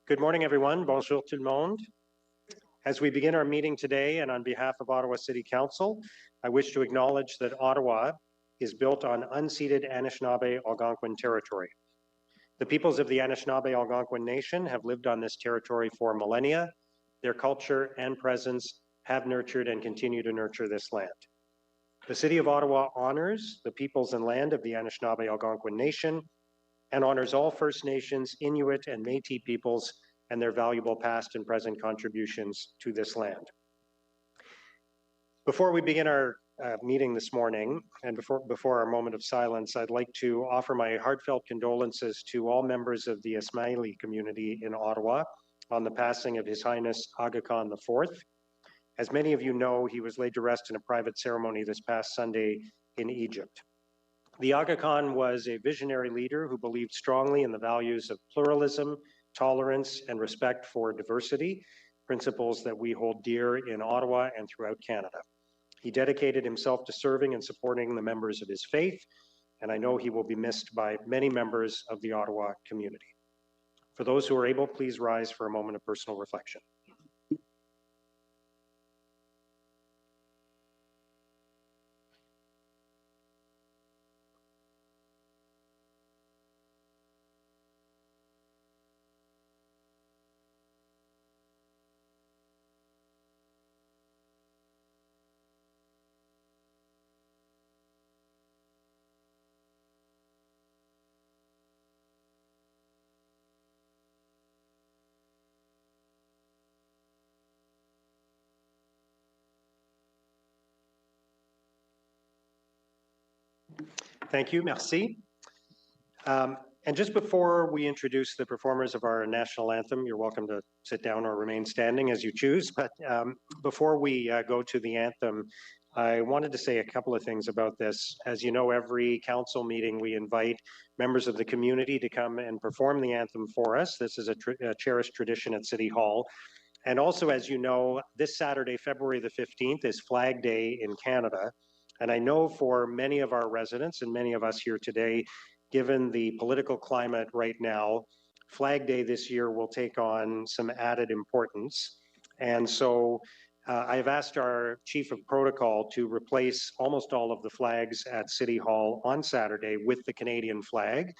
Good morning, everyone. Bonjour tout le monde. As we begin our meeting today, and on behalf of Ottawa City Council, I wish to acknowledge that Ottawa is built on unceded Anishinaabe Algonquin territory. The peoples of the Anishinaabe Algonquin Nation have lived on this territory for millennia. Their culture and presence have nurtured and continue to nurture this land. The City of Ottawa honors the peoples and land of the Anishinaabe Algonquin Nation and honors all First Nations, Inuit, and Métis peoples and their valuable past and present contributions to this land. Before we begin our meeting this morning, and before our moment of silence, I'd like to offer my heartfelt condolences to all members of the Ismaili community in Ottawa on the passing of His Highness Aga Khan IV. As many of you know, he was laid to rest in a private ceremony this past Sunday in Egypt. The Aga Khan was a visionary leader who believed strongly in the values of pluralism, tolerance, and respect for diversity, principles that we hold dear in Ottawa and throughout Canada. He dedicated himself to serving and supporting the members of his faith, and I know he will be missed by many members of the Ottawa community. For those who are able, please rise for a moment of personal reflection. Thank you, merci. And just before we introduce the performers of our national anthem, you're welcome to sit down or remain standing as you choose, but before we go to the anthem, I wanted to say a couple of things about this. As you know, every council meeting we invite members of the community to come and perform the anthem for us. This is a cherished tradition at City Hall. And also, as you know, this Saturday, February the 15th, is Flag Day in Canada. And I know for many of our residents and many of us here today, given the political climate right now, Flag Day this year will take on some added importance. And so I've asked our Chief of Protocol to replace almost all of the flags at City Hall on Saturday with the Canadian flag,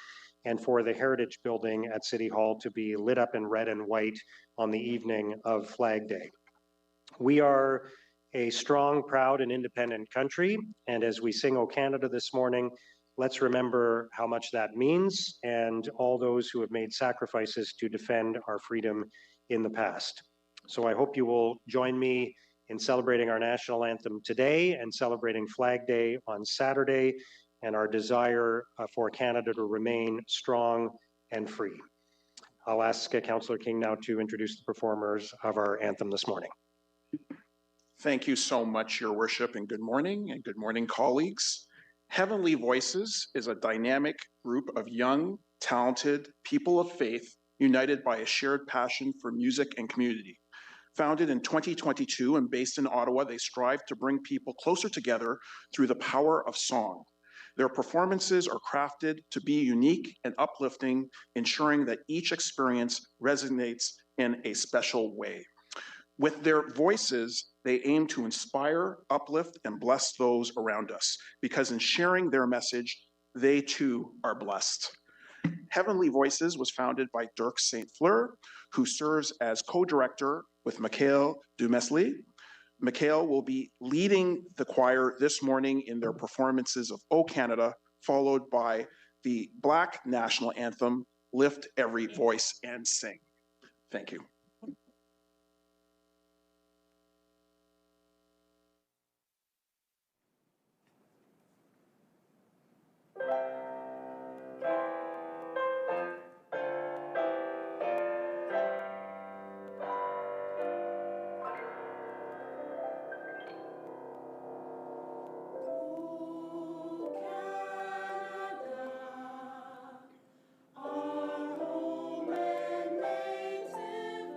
and for the Heritage Building at City Hall to be lit up in red and white on the evening of Flag Day. We are a strong, proud, and independent country, and as we sing O Canada this morning, let's remember how much that means and all those who have made sacrifices to defend our freedom in the past. So I hope you will join me in celebrating our national anthem today and celebrating Flag Day on Saturday, and our desire for Canada to remain strong and free. I'll ask Councillor King now to introduce the performers of our anthem this morning. Thank you so much, Your Worship, and good morning, colleagues. Heavenly Voices is a dynamic group of young, talented people of faith united by a shared passion for music and community. Founded in 2022 and based in Ottawa, they strive to bring people closer together through the power of song. Their performances are crafted to be unique and uplifting, ensuring that each experience resonates in a special way. With their voices, they aim to inspire, uplift, and bless those around us, because in sharing their message, they too are blessed. Heavenly Voices was founded by Dirk St. Fleur, who serves as co-director with Michael Dumesly. Michael will be leading the choir this morning in their performances of O Canada, followed by the Black National Anthem, Lift Every Voice and Sing. Thank you. Our home and native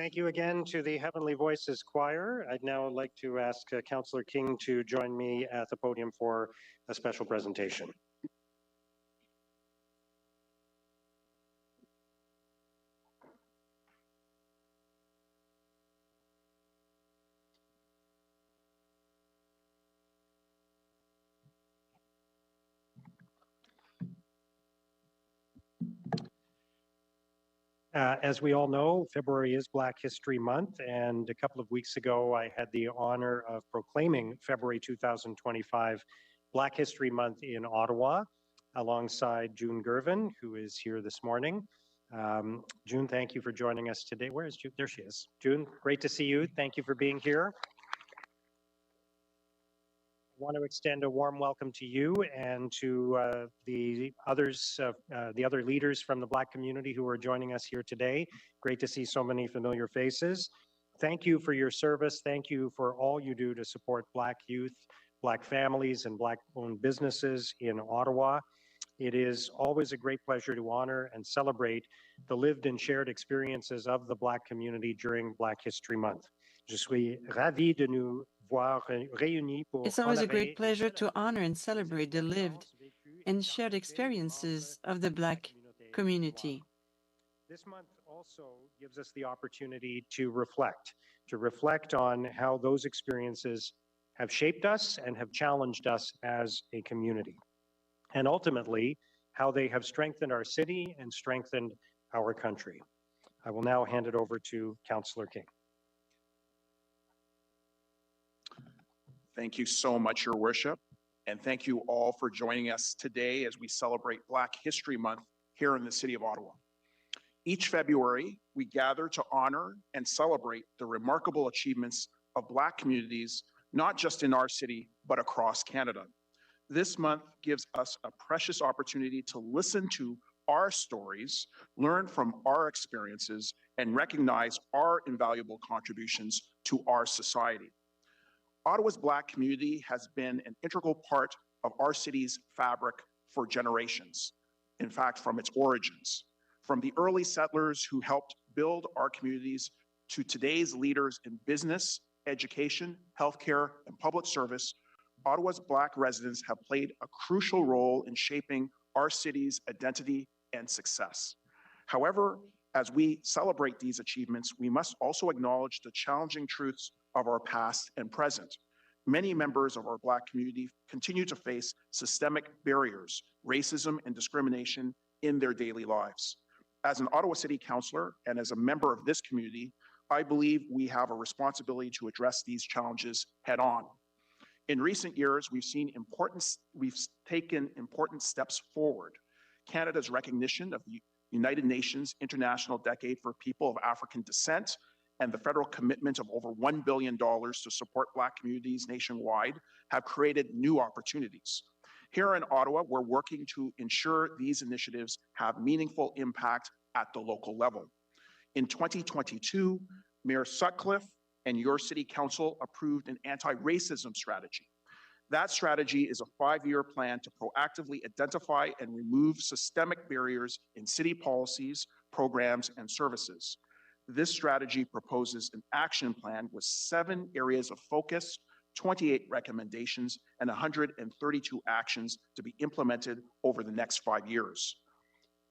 Thank you again to the Heavenly Voices Choir. I'd now like to ask Councillor King to join me at the podium for a special presentation. As we all know, February is Black History Month, and a couple of weeks ago, I had the honor of proclaiming February 2025 Black History Month in Ottawa, alongside June Gervin, who is here this morning. June, thank you for joining us today. Where is June? There she is. June, great to see you. Thank you for being here. I want to extend a warm welcome to you and to the others, the other leaders from the Black community who are joining us here today. Great to see so many familiar faces. Thank you for your service. Thank you for all you do to support Black youth, Black families, and Black-owned businesses in Ottawa. It is always a great pleasure to honor and celebrate the lived and shared experiences of the Black community during Black History Month. Je suis ravi de nous voir réunis pour It's always a great pleasure to honor and celebrate the lived and shared experiences of the Black community. This month also gives us the opportunity to reflect on how those experiences have shaped us and have challenged us as a community, and ultimately how they have strengthened our city and strengthened our country. I will now hand it over to Councillor King. Thank you so much, Your Worship, and thank you all for joining us today as we celebrate Black History Month here in the City of Ottawa. Each February, we gather to honor and celebrate the remarkable achievements of Black communities, not just in our city, but across Canada. This month gives us a precious opportunity to listen to our stories, learn from our experiences, and recognize our invaluable contributions to our society. Ottawa's Black community has been an integral part of our city's fabric for generations. In fact, from its origins. From the early settlers who helped build our communities to today's leaders in business, education, healthcare, and public service, Ottawa's Black residents have played a crucial role in shaping our city's identity and success. However, as we celebrate these achievements, we must also acknowledge the challenging truths of our past and present. Many members of our Black community continue to face systemic barriers, racism, and discrimination in their daily lives. As an Ottawa City Councillor and as a member of this community, I believe we have a responsibility to address these challenges head on. In recent years, we've taken important steps forward. Canada's recognition of the United Nations International Decade for People of African Descent and the federal commitment of over $1 billion to support Black communities nationwide have created new opportunities. Here in Ottawa, we're working to ensure these initiatives have meaningful impact at the local level. In 2022, Mayor Sutcliffe and your City Council approved an anti-racism strategy. That strategy is a 5-year plan to proactively identify and remove systemic barriers in city policies, programs, and services. This strategy proposes an action plan with 7 areas of focus, 28 recommendations, and 132 actions to be implemented over the next 5 years.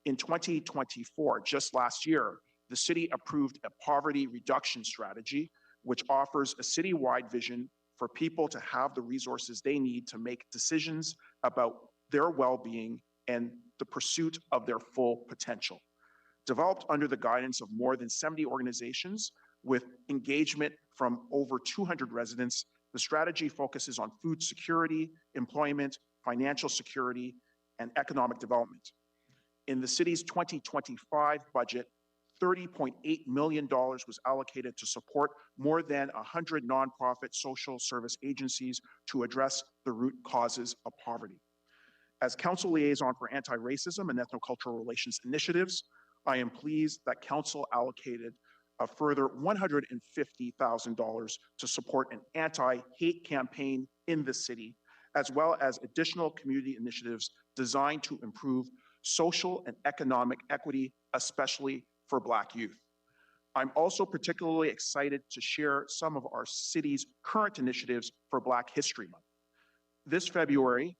In 2024, just last year, the city approved a poverty reduction strategy, which offers a citywide vision for people to have the resources they need to make decisions about their well-being and the pursuit of their full potential. Developed under the guidance of more than 70 organizations with engagement from over 200 residents, the strategy focuses on food security, employment, financial security, and economic development. In the city's 2025 budget, $30.8 million was allocated to support more than 100 nonprofit social service agencies to address the root causes of poverty. As Council Liaison for Anti-Racism and Ethnocultural Relations Initiatives, I am pleased that Council allocated a further $150,000 to support an anti-hate campaign in the city, as well as additional community initiatives designed to improve social and economic equity, especially for Black youth. I'm also particularly excited to share some of our city's current initiatives for Black History Month. This February,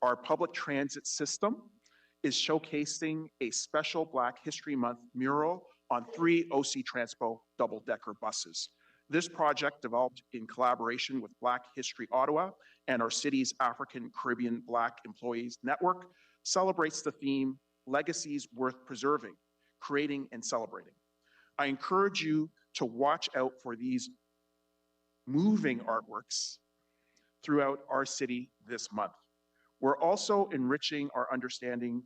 our public transit system is showcasing a special Black History Month mural on 3 OC Transpo double-decker buses. This project, developed in collaboration with Black History Ottawa and our city's African Caribbean Black Employees Network, celebrates the theme, Legacies Worth Preserving, Creating and Celebrating. I encourage you to watch out for these moving artworks throughout our city this month. We're also enriching our understanding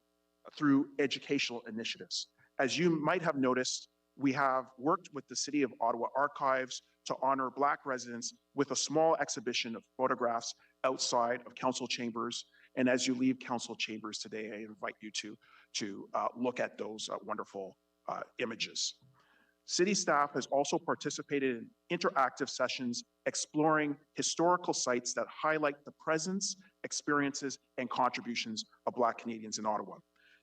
through educational initiatives. As you might have noticed, we have worked with the City of Ottawa Archives to honor Black residents with a small exhibition of photographs outside of council chambers. And as you leave council chambers today, I invite you to look at those wonderful images. City staff has also participated in interactive sessions exploring historical sites that highlight the presence, experiences, and contributions of Black Canadians in Ottawa.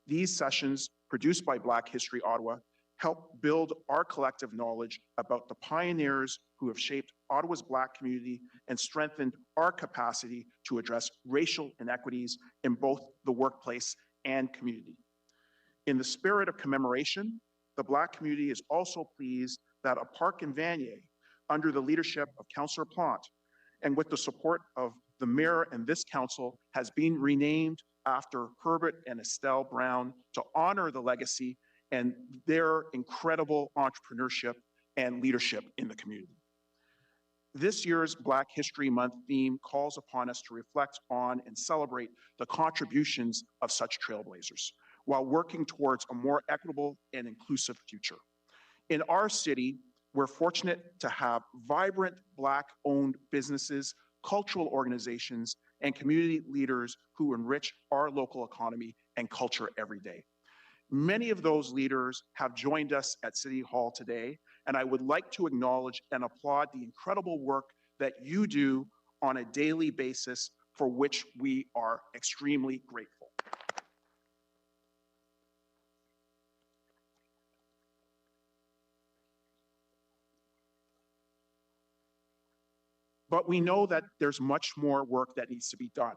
These sessions, produced by Black History Ottawa, help build our collective knowledge about the pioneers who have shaped Ottawa's Black community and strengthened our capacity to address racial inequities in both the workplace and community. In the spirit of commemoration, the Black community is also pleased that a park in Vanier, under the leadership of Councillor Plante, and with the support of the Mayor and this Council, has been renamed after Herbert and Estelle Brown to honor the legacy and their incredible entrepreneurship and leadership in the community. This year's Black History Month theme calls upon us to reflect on and celebrate the contributions of such trailblazers, while working towards a more equitable and inclusive future. In our city, we're fortunate to have vibrant Black-owned businesses, cultural organizations, and community leaders who enrich our local economy and culture every day. Many of those leaders have joined us at City Hall today, and I would like to acknowledge and applaud the incredible work that you do on a daily basis, for which we are extremely grateful. But we know that there's much more work that needs to be done.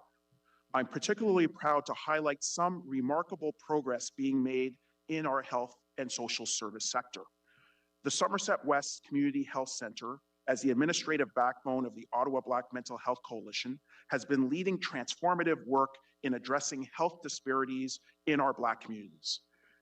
I'm particularly proud to highlight some remarkable progress being made in our health and social service sector. The Somerset West Community Health Centre, as the administrative backbone of the Ottawa Black Mental Health Coalition, has been leading transformative work in addressing health disparities in our Black communities.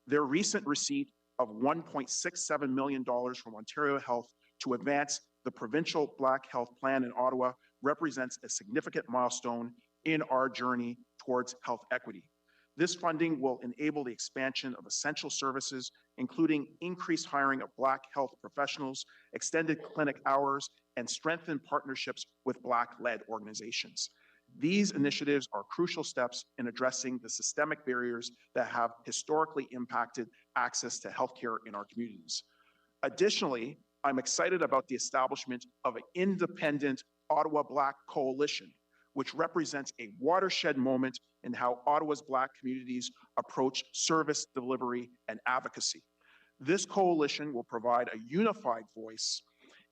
Their recent receipt of $1.67 million from Ontario Health to advance the provincial Black Health Plan in Ottawa represents a significant milestone in our journey towards health equity. This funding will enable the expansion of essential services, including increased hiring of Black health professionals, extended clinic hours, and strengthened partnerships with Black-led organizations. These initiatives are crucial steps in addressing the systemic barriers that have historically impacted access to healthcare in our communities. Additionally, I'm excited about the establishment of an independent Ottawa Black Coalition, which represents a watershed moment in how Ottawa's Black communities approach service delivery and advocacy. This coalition will provide a unified voice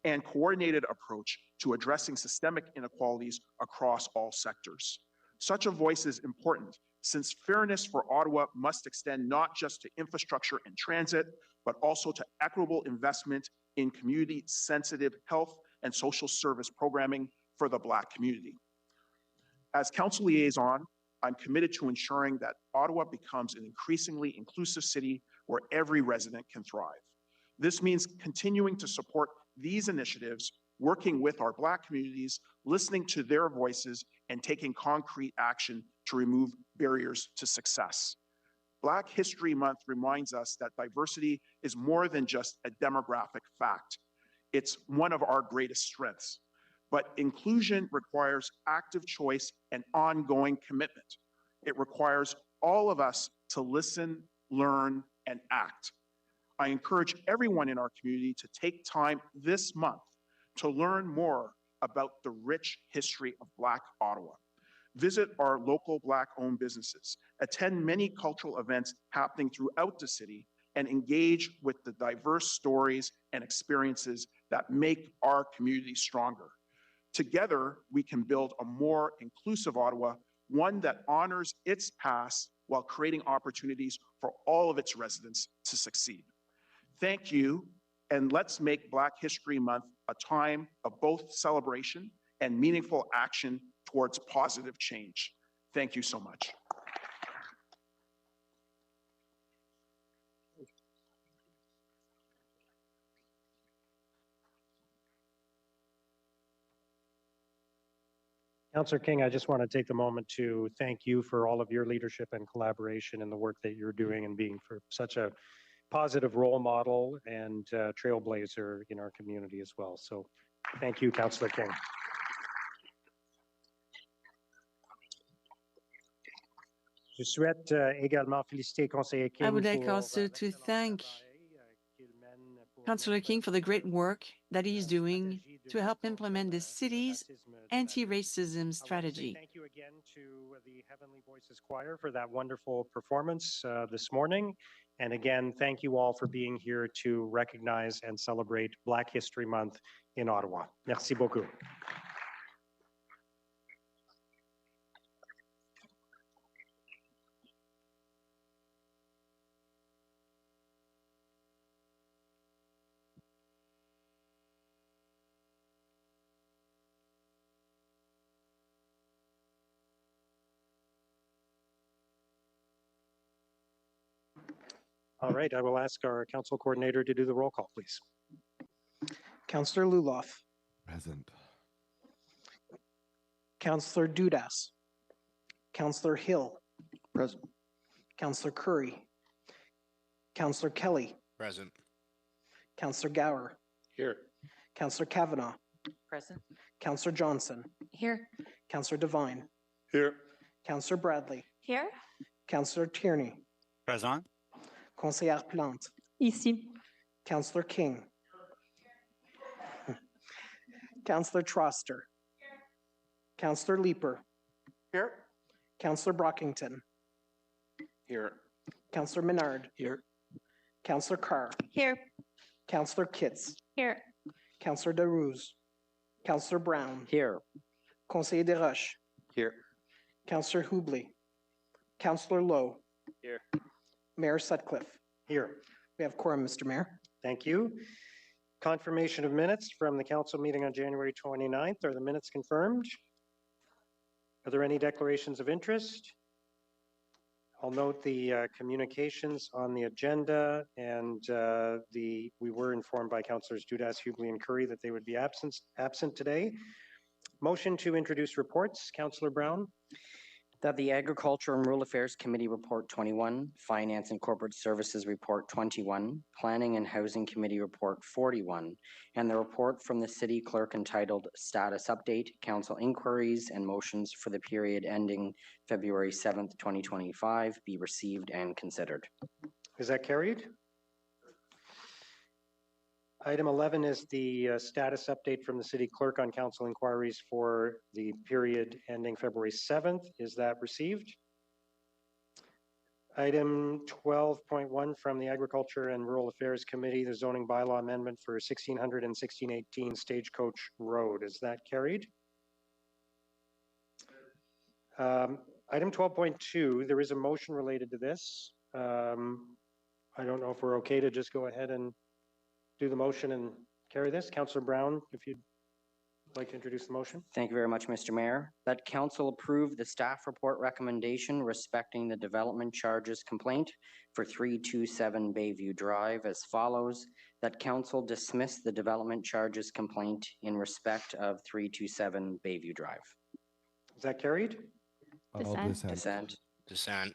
and coordinated approach to addressing systemic inequalities across all sectors. Such a voice is important, since fairness for Ottawa must extend not just to infrastructure and transit, but also to equitable investment in community-sensitive health and social service programming for the Black community. As Council Liaison, I'm committed to ensuring that Ottawa becomes an increasingly inclusive city where every resident can thrive. This means continuing to support these initiatives, working with our Black communities, listening to their voices, and taking concrete action to remove barriers to success. Black History Month reminds us that diversity is more than just a demographic fact. It's one of our greatest strengths. But inclusion requires active choice and ongoing commitment. It requires all of us to listen, learn, and act. I encourage everyone in our community to take time this month to learn more about the rich history of Black Ottawa. Visit our local Black-owned businesses, attend many cultural events happening throughout the city, and engage with the diverse stories and experiences that make our community stronger. Together, we can build a more inclusive Ottawa, one that honors its past while creating opportunities for all of its residents to succeed. Thank you, and let's make Black History Month a time of both celebration and meaningful action towards positive change. Thank you so much. Councillor King, I just want to take the moment to thank you for all of your leadership and collaboration and the work that you're doing and being for such a positive role model and trailblazer in our community as well. So thank you, Councillor King. I would like also to thank Councillor King for the great work that he's doing to help implement the city's anti-racism strategy. Thank you again to the Heavenly Voices Choir for that wonderful performance this morning. And again, thank you all for being here to recognize and celebrate Black History Month in Ottawa. Merci beaucoup. All right, I will ask our council coordinator to do the roll call, please. Councillor Luloff. Present. Councillor Dudas. Councillor Hill. Present. Councillor Curry. Councillor Kelly. Present. Councillor Gower. Here. Councillor Kavanaugh. Present. Councillor Johnson. Here. Councillor Devine. Here. Councillor Bradley. Here. Councillor Tierney. Present. Conseillère Plante. Ici. Councillor King. Councillor Troster. Councillor Leeper. Here. Councillor Brockington. Here. Councillor Menard. Here. Councillor Carr. Here. Councillor Kitts. Here. Councillor Darouz. Councillor Brown. Here. Conseiller Desroches. Here. Councillor Hubley. Councillor Lowe. Here. Mayor Sutcliffe. Here. We have quorum, Mr. Mayor. Thank you. Confirmation of minutes from the council meeting on January 29th. Are the minutes confirmed? Are there any declarations of interest? I'll note the communications on the agenda, and we were informed by Councillors Dudas, Hubley, and Curry that they would be absent today. Motion to introduce reports. Councillor Brown. That the Agriculture and Rural Affairs Committee Report 21, Finance and Corporate Services Report 21, Planning and Housing Committee Report 41, and the report from the City Clerk entitled Status Update, Council Inquiries and Motions for the period ending February 7th, 2025 be received and considered. Is that carried? Item 11 is the status update from the City Clerk on council inquiries for the period ending February 7th. Is that received? Item 12.1 from the Agriculture and Rural Affairs Committee, the zoning bylaw amendment for 1600 and 1618 Stagecoach Road. Is that carried? Item 12.2, there is a motion related to this. I don't know if we're okay to just go ahead and do the motion and carry this. Councillor Brown, if you'd like to introduce the motion. Thank you very much, Mr. Mayor. That council approve the staff report recommendation respecting the development charges complaint for 327 Bayview Drive as follows. That council dismiss the development charges complaint in respect of 327 Bayview Drive. Is that carried? Dissent. Dissent.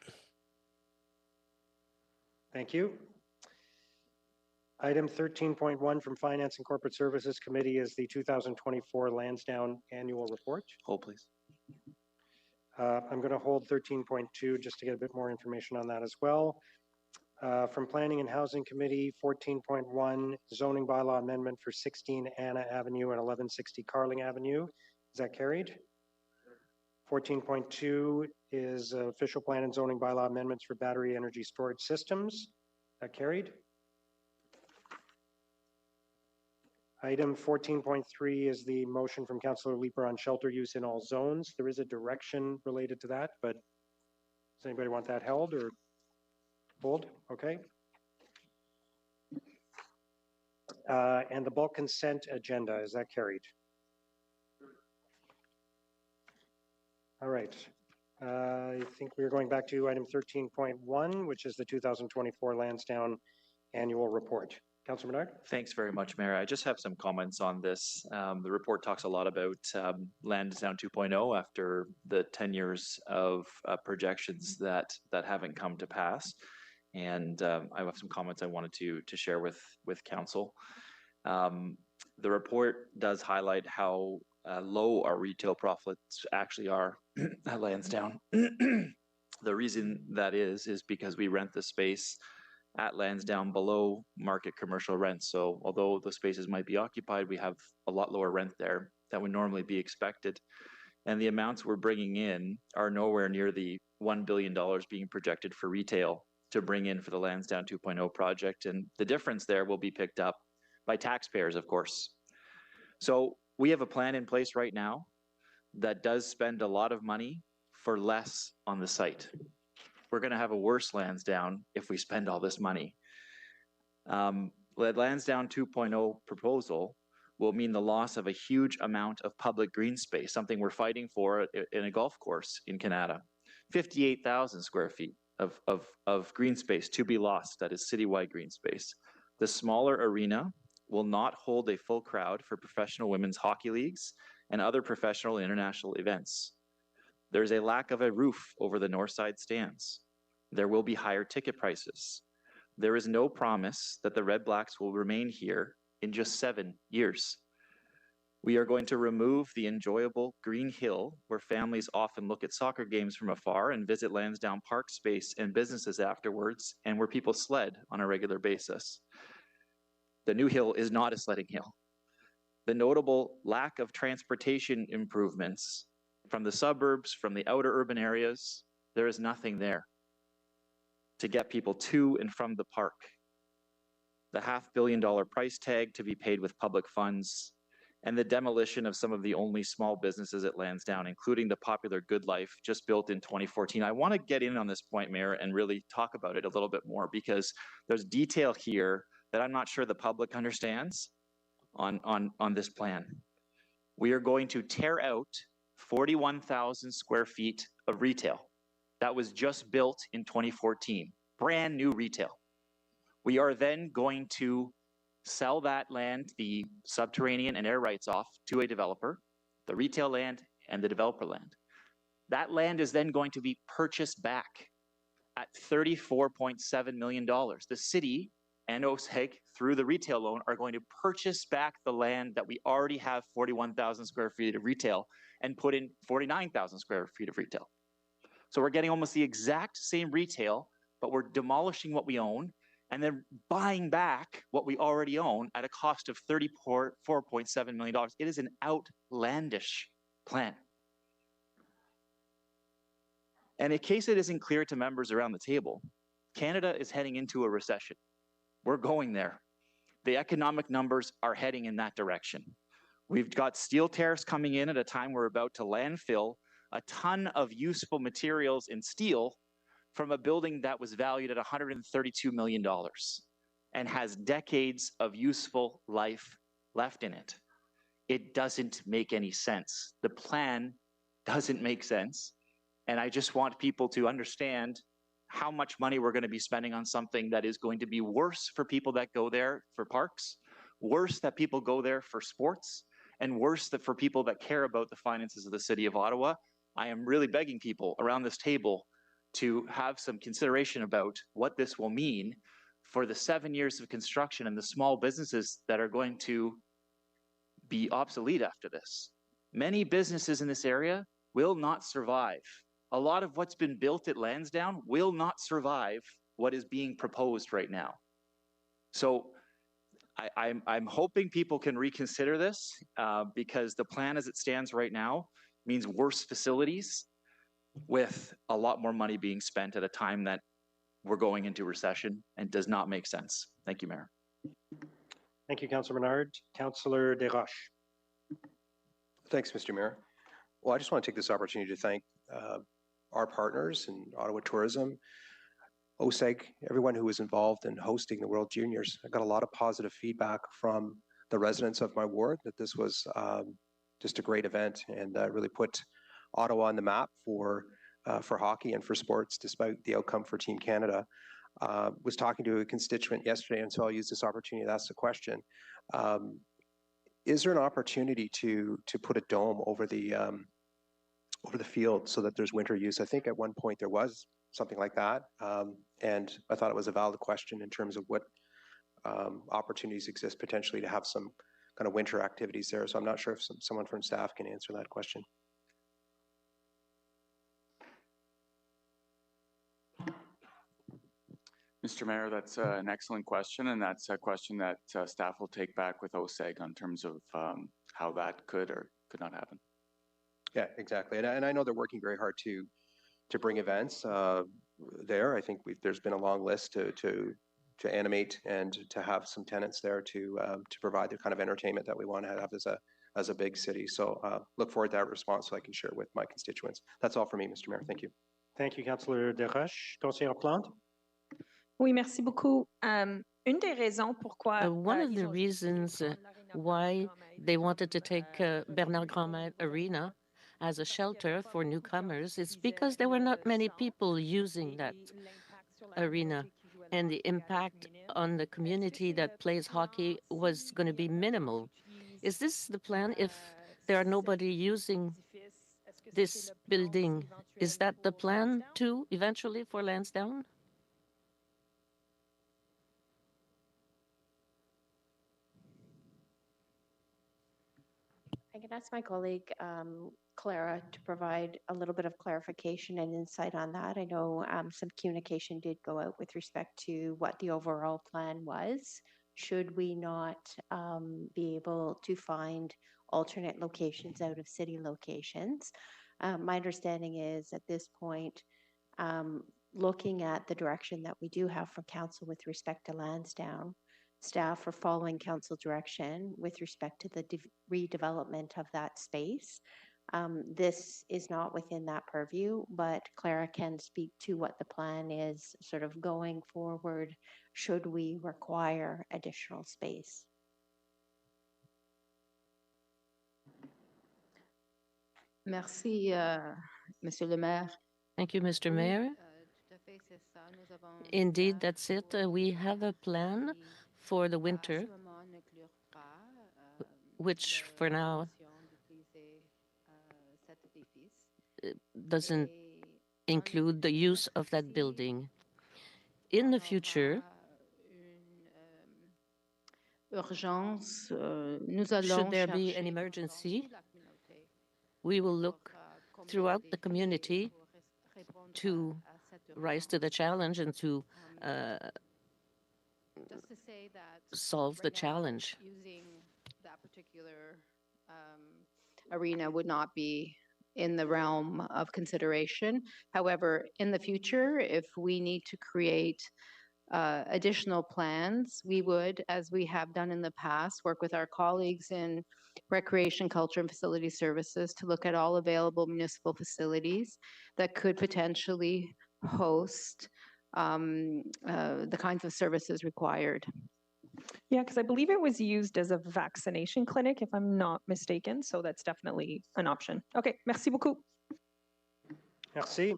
Thank you. Item 13.1 from Finance and Corporate Services Committee is the 2024 Lansdowne Annual Report. Hold, please. I'm going to hold 13.2 just to get a bit more information on that as well. From Planning and Housing Committee, 14.1 zoning bylaw amendment for 16 Anna Avenue and 1160 Carling Avenue. Is that carried? 14.2 is official plan and zoning bylaw amendments for battery energy storage systems. That carried. Item 14.3 is the motion from Councillor Leeper on shelter use in all zones. There is a direction related to that, but does anybody want that held or pulled? Okay. And the bulk consent agenda, is that carried? All right. I think we're going back to item 13.1, which is the 2024 Lansdowne Annual Report. Councillor Menard? Thanks very much, Mayor. I just have some comments on this. The report talks a lot about Lansdowne 2.0 after the 10 years of projections that haven't come to pass. And I have some comments I wanted to share with council. The report does highlight how low our retail profits actually are at Lansdowne. The reason that is because we rent the space at Lansdowne below market commercial rent. So although the spaces might be occupied, we have a lot lower rent there that would normally be expected. And the amounts we're bringing in are nowhere near the $1 billion being projected for retail to bring in for the Lansdowne 2.0 project. And the difference there will be picked up by taxpayers, of course. So we have a plan in place right now that does spend a lot of money for less on the site. We're going to have a worse Lansdowne if we spend all this money. The Lansdowne 2.0 proposal will mean the loss of a huge amount of public green space, something we're fighting for in a golf course in Canada. 58,000 square feet of green space to be lost. That is citywide green space. The smaller arena will not hold a full crowd for professional women's hockey leagues and other professional international events. There's a lack of a roof over the north side stands. There will be higher ticket prices. There is no promise that the Red Blacks will remain here in just 7 years. We are going to remove the enjoyable green hill where families often look at soccer games from afar and visit Lansdowne Park space and businesses afterwards, and where people sled on a regular basis. The new hill is not a sledding hill. The notable lack of transportation improvements from the suburbs, from the outer urban areas, there is nothing there to get people to and from the park. The $500 million price tag to be paid with public funds, and the demolition of some of the only small businesses at Lansdowne, including the popular Good Life, just built in 2014. I want to get in on this point, Mayor, and really talk about it a little bit more, because there's detail here that I'm not sure the public understands on this plan. We are going to tear out 41,000 square feet of retail that was just built in 2014, brand new retail. We are then going to sell that land, the subterranean and air rights off, to a developer, the retail land and the developer land. That land is then going to be purchased back at $34.7 million. The city and OSEG, through the retail loan, are going to purchase back the land that we already have 41,000 square feet of retail and put in 49,000 square feet of retail. So we're getting almost the exact same retail, but we're demolishing what we own and then buying back what we already own at a cost of $34.7 million. It is an outlandish plan. And in case it isn't clear to members around the table, Canada is heading into a recession. We're going there. The economic numbers are heading in that direction. We've got steel tariffs coming in at a time we're about to landfill a ton of useful materials in steel from a building that was valued at $132 million and has decades of useful life left in it. It doesn't make any sense. The plan doesn't make sense. And I just want people to understand how much money we're going to be spending on something that is going to be worse for people that go there for parks, worse that people go there for sports, and worse that for people that care about the finances of the city of Ottawa. I am really begging people around this table to have some consideration about what this will mean for the 7 years of construction and the small businesses that are going to be obsolete after this. Many businesses in this area will not survive. A lot of what's been built at Lansdowne will not survive what is being proposed right now. So I'm hoping people can reconsider this because the plan as it stands right now means worse facilities with a lot more money being spent at a time that we're going into recession and does not make sense. Thank you, Mayor. Thank you, Councillor Menard. Councillor Desroches. Thanks, Mr. Mayor. Well, I just want to take this opportunity to thank our partners in Ottawa Tourism, OSEG, everyone who was involved in hosting the World Juniors. I got a lot of positive feedback from the residents of my ward that this was just a great event and really put Ottawa on the map for hockey and for sports, despite the outcome for Team Canada. Was talking to a constituent yesterday, and so I'll use this opportunity to ask the question. Is there an opportunity to put a dome over the field so that there's winter use? I think at one point there was something like that, and I thought it was a valid question in terms of what opportunities exist potentially to have some kind of winter activities there. So I'm not sure if someone from staff can answer that question. Mr. Mayor, that's an excellent question, and that's a question that staff will take back with OSEG in terms of how that could or could not happen. Yeah, exactly. And I know they're working very hard to bring events there. I think there's been a long list to animate and to have some tenants there to provide the kind of entertainment that we want to have as a big city. So look forward to that response so I can share it with my constituents. That's all for me, Mr. Mayor. Thank you. Thank you, Councillor Desroches. Councillor Plante. Oui, merci beaucoup. Une des raisons pourquoi One of the reasons why they wanted to take Bernard Grandmaire Arena as a shelter for newcomers is because there were not many people using that arena, and the impact on the community that plays hockey was going to be minimal. Is this the plan if there are nobody using this building? Is that the plan too, eventually, for Lansdowne? I can ask my colleague, Clara, to provide a little bit of clarification and insight on that. I know some communication did go out with respect to what the overall plan was. Should we not be able to find alternate locations out of city locations? My understanding is at this point, looking at the direction that we do have from council with respect to Lansdowne, staff are following council direction with respect to the redevelopment of that space. This is not within that purview, but Clara can speak to what the plan is sort of going forward should we require additional space. Merci, Monsieur le Maire. Thank you, Mr. Mayor. Indeed, that's it. We have a plan for the winter, which for now doesn't include the use of that building. In the future, should there be an emergency, we will look throughout the community to rise to the challenge and to solve the challenge. Using that particular arena would not be in the realm of consideration. However, in the future, if we need to create additional plans, we would, as we have done in the past, work with our colleagues in Recreation, Culture, and Facility Services to look at all available municipal facilities that could potentially host the kinds of services required. Yeah, because I believe it was used as a vaccination clinic, if I'm not mistaken. So that's definitely an option. Okay, merci beaucoup. Merci.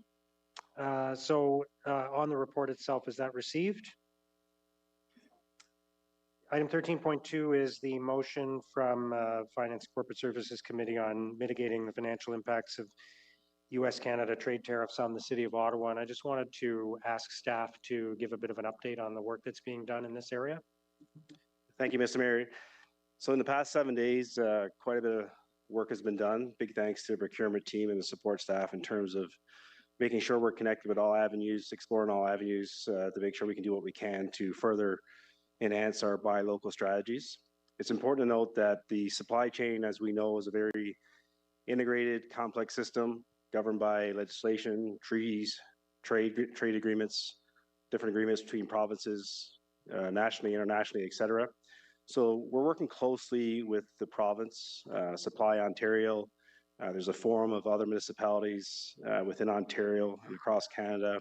On the report itself, is that received? Item 13.2 is the motion from Finance and Corporate Services Committee on mitigating the financial impacts of U.S.-Canada trade tariffs on the City of Ottawa. And I just wanted to ask staff to give a bit of an update on the work that's being done in this area. Thank you, Mr. Mayor. So in the past 7 days, quite a bit of work has been done. Big thanks to the procurement team and the support staff in terms of making sure we're connected with all avenues, exploring all avenues to make sure we can do what we can to further enhance our buy local strategies. It's important to note that the supply chain, as we know, is a very integrated, complex system governed by legislation, treaties, trade agreements, different agreements between provinces, nationally, internationally, et cetera. So we're working closely with the province, Supply Ontario. There's a forum of other municipalities within Ontario and across Canada,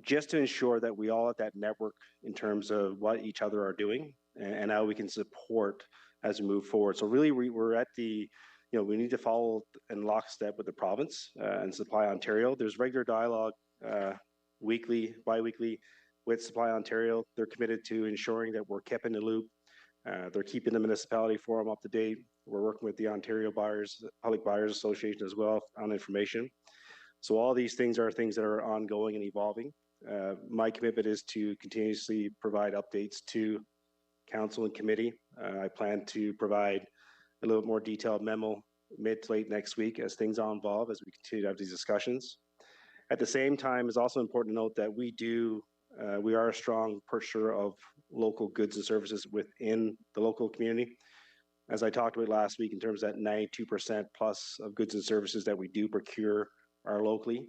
just to ensure that we all have that network in terms of what each other are doing and how we can support as we move forward. So really, we're at the, we need to follow in lockstep with the province and Supply Ontario. There's regular dialogue weekly, bi-weekly with Supply Ontario. They're committed to ensuring that we're kept in the loop. They're keeping the municipality forum up to date. We're working with the Ontario Public Buyers Association as well on information. So all these things are things that are ongoing and evolving. My commitment is to continuously provide updates to council and committee. I plan to provide a little more detailed memo mid to late next week as things evolve, as we continue to have these discussions. At the same time, it's also important to note that we are a strong purchaser of local goods and services within the local community. As I talked about last week, in terms of that 92% plus of goods and services that we do procure are locally.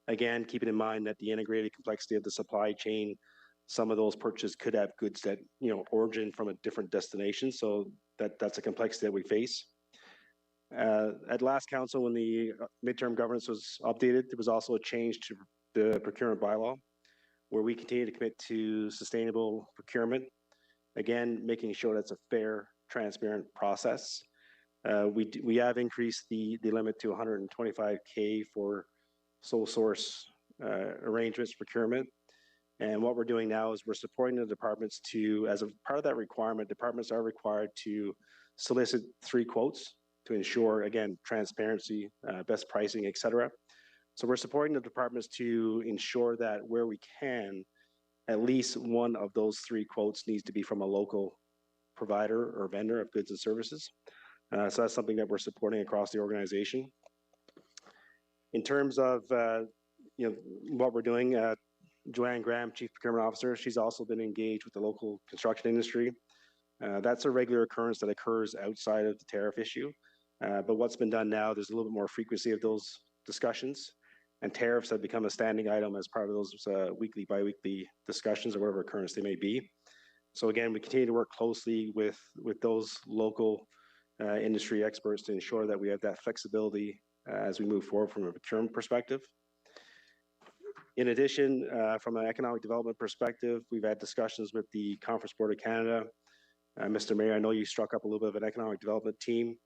Again, keeping in mind that the integrated complexity of the supply chain, some of those purchases could have goods that, origin from a different destination. So that's a complexity that we face. At last council, when the midterm governance was updated, there was also a change to the procurement bylaw, where we continue to commit to sustainable procurement. Again, making sure that's a fair, transparent process. We have increased the limit to 125K for sole source arrangements procurement. And what we're doing now is we're supporting the departments to, as a part of that requirement, departments are required to solicit 3 quotes to ensure, again, transparency, best pricing, et cetera. So we're supporting the departments to ensure that where we can, at least one of those 3 quotes needs to be from a local provider or vendor of goods and services. So that's something that we're supporting across the organization. In terms of what we're doing, Joanne Graham, Chief Procurement Officer, she's also been engaged with the local construction industry. That's a regular occurrence that occurs outside of the tariff issue. But what's been done now, there's a little bit more frequency of those discussions, and tariffs have become a standing item as part of those weekly, bi-weekly discussions or whatever occurrence they may be. So again, we continue to work closely with those local industry experts to ensure that we have that flexibility as we move forward from a procurement perspective. In addition, from an economic development perspective, we've had discussions with the Conference Board of Canada. Mr. Mayor, I know you struck up a little bit of an economic development team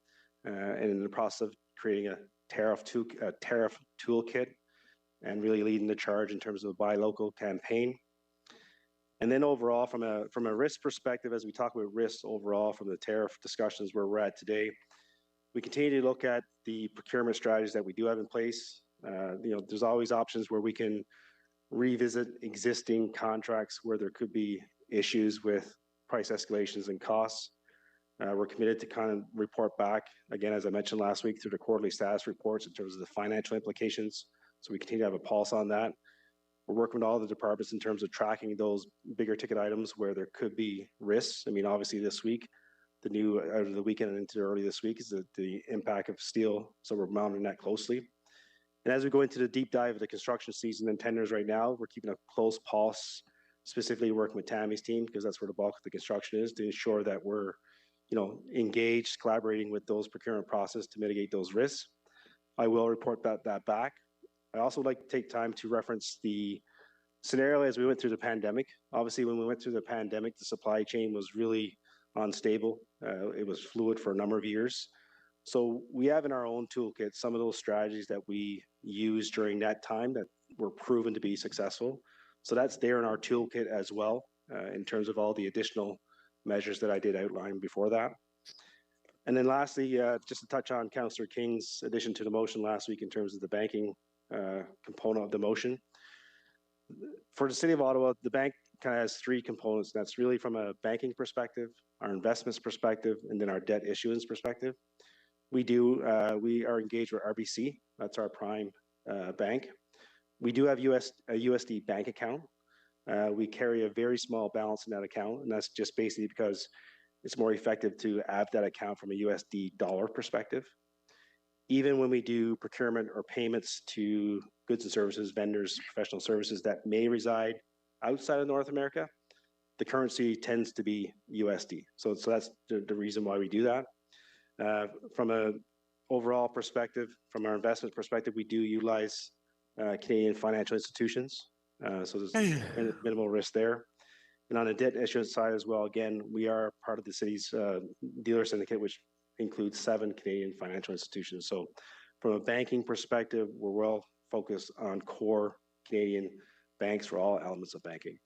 and in the process of creating a tariff toolkit and really leading the charge in terms of a buy local campaign. And then overall, from a risk perspective, as we talk about risks overall from the tariff discussions where we're at today, we continue to look at the procurement strategies that we do have in place. There's always options where we can revisit existing contracts where there could be issues with price escalations and costs. We're committed to kind of report back, again, as I mentioned last week, through the quarterly status reports in terms of the financial implications. So we continue to have a pulse on that. We're working with all the departments in terms of tracking those bigger ticket items where there could be risks. I mean, obviously this week, out of the weekend and into early this week is the impact of steel. So we're monitoring that closely. And as we go into the deep dive of the construction season and tenders right now, we're keeping a close pulse, specifically working with Tammy's team, because that's where the bulk of the construction is, to ensure that we're engaged, collaborating with those procurement process to mitigate those risks. I will report that back. I also like to take time to reference the scenario as we went through the pandemic. Obviously, when we went through the pandemic, the supply chain was really unstable. It was fluid for a number of years. So we have in our own toolkit some of those strategies that we used during that time that were proven to be successful. So that's there in our toolkit as well, in terms of all the additional measures that I did outline before that. And then lastly, just to touch on Councillor King's addition to the motion last week in terms of the banking component of the motion. For the City of Ottawa, the bank kind of has 3 components. That's really from a banking perspective, our investments perspective, and then our debt issuance perspective. We are engaged with RBC. That's our prime bank. We do have a USD bank account. We carry a very small balance in that account, and that's just basically because it's more effective to have that account from a USD dollar perspective. Even when we do procurement or payments to goods and services, vendors, professional services that may reside outside of North America, the currency tends to be USD. So that's the reason why we do that. From an overall perspective, from our investment perspective, we do utilize Canadian financial institutions. So there's minimal risk there. And on the debt issuance side as well, again, we are part of the city's dealer syndicate, which includes 7 Canadian financial institutions. So from a banking perspective, we're well focused on core Canadian banks for all elements of banking.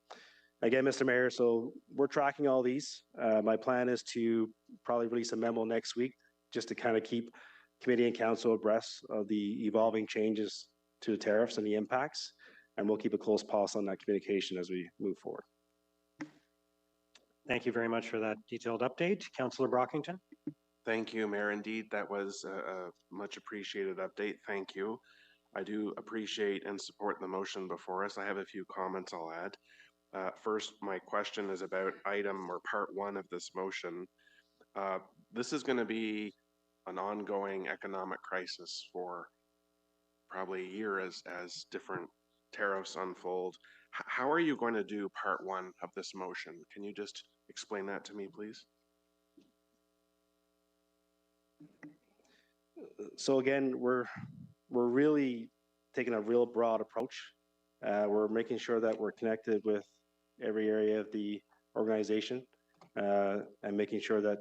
Again, Mr. Mayor, so we're tracking all these. My plan is to probably release a memo next week just to kind of keep committee and council abreast of the evolving changes to the tariffs and the impacts. And we'll keep a close pulse on that communication as we move forward. Thank you very much for that detailed update. Councillor Brockington. Thank you, Mayor. Indeed, that was a much appreciated update. Thank you. I do appreciate and support the motion before us. I have a few comments I'll add. First, my question is about item or part 1 of this motion. This is going to be an ongoing economic crisis for probably a year as different tariffs unfold. How are you going to do part 1 of this motion? Can you just explain that to me, please? So again, we're really taking a real broad approach. We're making sure that we're connected with every area of the organization and making sure that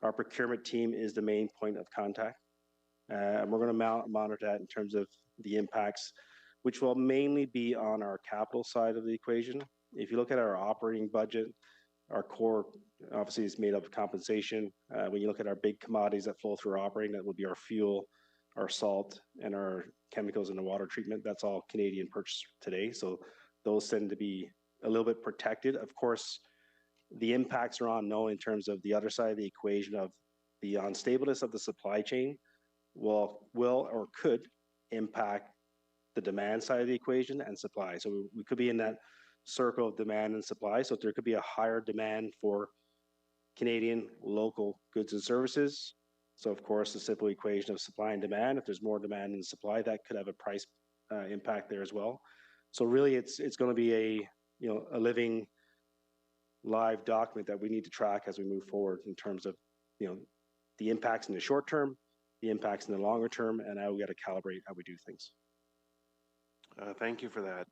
our procurement team is the main point of contact. And we're going to monitor that in terms of the impacts, which will mainly be on our capital side of the equation. If you look at our operating budget, our core obviously is made up of compensation. When you look at our big commodities that flow through our operating, that would be our fuel, our salt, and our chemicals and the water treatment. That's all Canadian purchase today. So those tend to be a little bit protected. Of course, the impacts are unknown in terms of the other side of the equation of the unstableness of the supply chain will or could impact the demand side of the equation and supply. So we could be in that circle of demand and supply. So there could be a higher demand for Canadian local goods and services. So of course, the simple equation of supply and demand, if there's more demand than supply, that could have a price impact there as well. So really it's going to be a living live document that we need to track as we move forward in terms of the impacts in the short term, the impacts in the longer term, and how we got to calibrate how we do things. Thank you for that.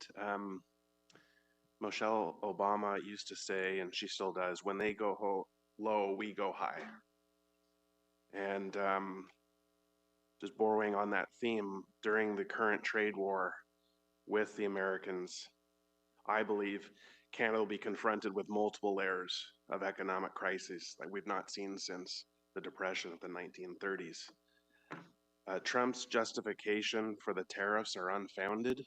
Michelle Obama used to say, and she still does, when they go low, we go high. And just borrowing on that theme, during the current trade war with the Americans, I believe Canada will be confronted with multiple layers of economic crisis that we've not seen since the Depression of the 1930s. Trump's justification for the tariffs are unfounded,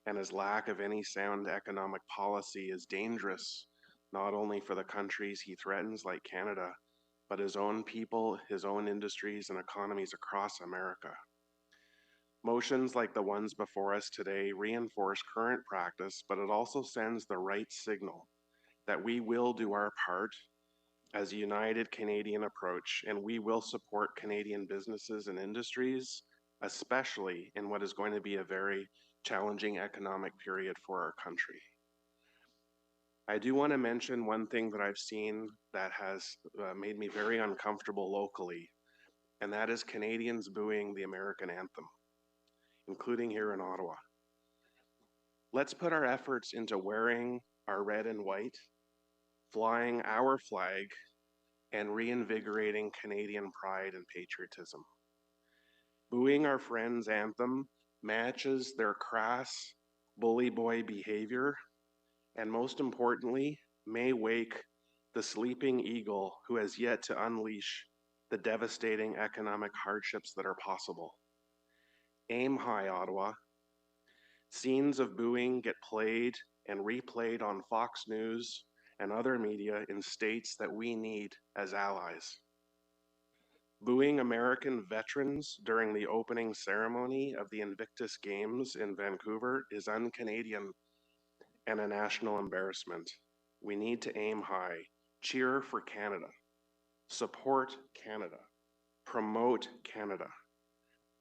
and his lack of any sound economic policy is dangerous, not only for the countries he threatens like Canada, but his own people, his own industries and economies across America. Motions like the ones before us today reinforce current practice, but it also sends the right signal that we will do our part as a united Canadian approach, and we will support Canadian businesses and industries, especially in what is going to be a very challenging economic period for our country. I do want to mention one thing that I've seen that has made me very uncomfortable locally, and that is Canadians booing the American anthem, including here in Ottawa. Let's put our efforts into wearing our red and white, flying our flag, and reinvigorating Canadian pride and patriotism. Booing our friends' anthem matches their crass bully boy behavior, and most importantly, may wake the sleeping eagle who has yet to unleash the devastating economic hardships that are possible. Aim high, Ottawa. Scenes of booing get played and replayed on Fox News and other media in states that we need as allies. Booing American veterans during the opening ceremony of the Invictus Games in Vancouver is un-Canadian and a national embarrassment. We need to aim high, cheer for Canada, support Canada, promote Canada.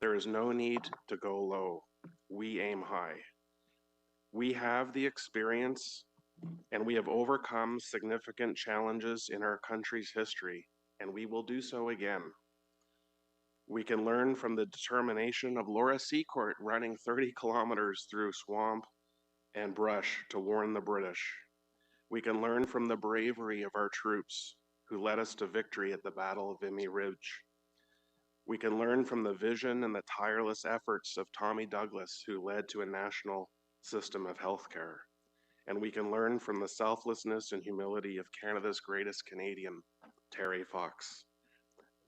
There is no need to go low. We aim high. We have the experience and we have overcome significant challenges in our country's history, and we will do so again. We can learn from the determination of Laura Seacourt running 30 kilometers through swamp and brush to warn the British. We can learn from the bravery of our troops who led us to victory at the Battle of Vimy Ridge. We can learn from the vision and the tireless efforts of Tommy Douglas, who led to a national system of healthcare. And we can learn from the selflessness and humility of Canada's greatest Canadian, Terry Fox.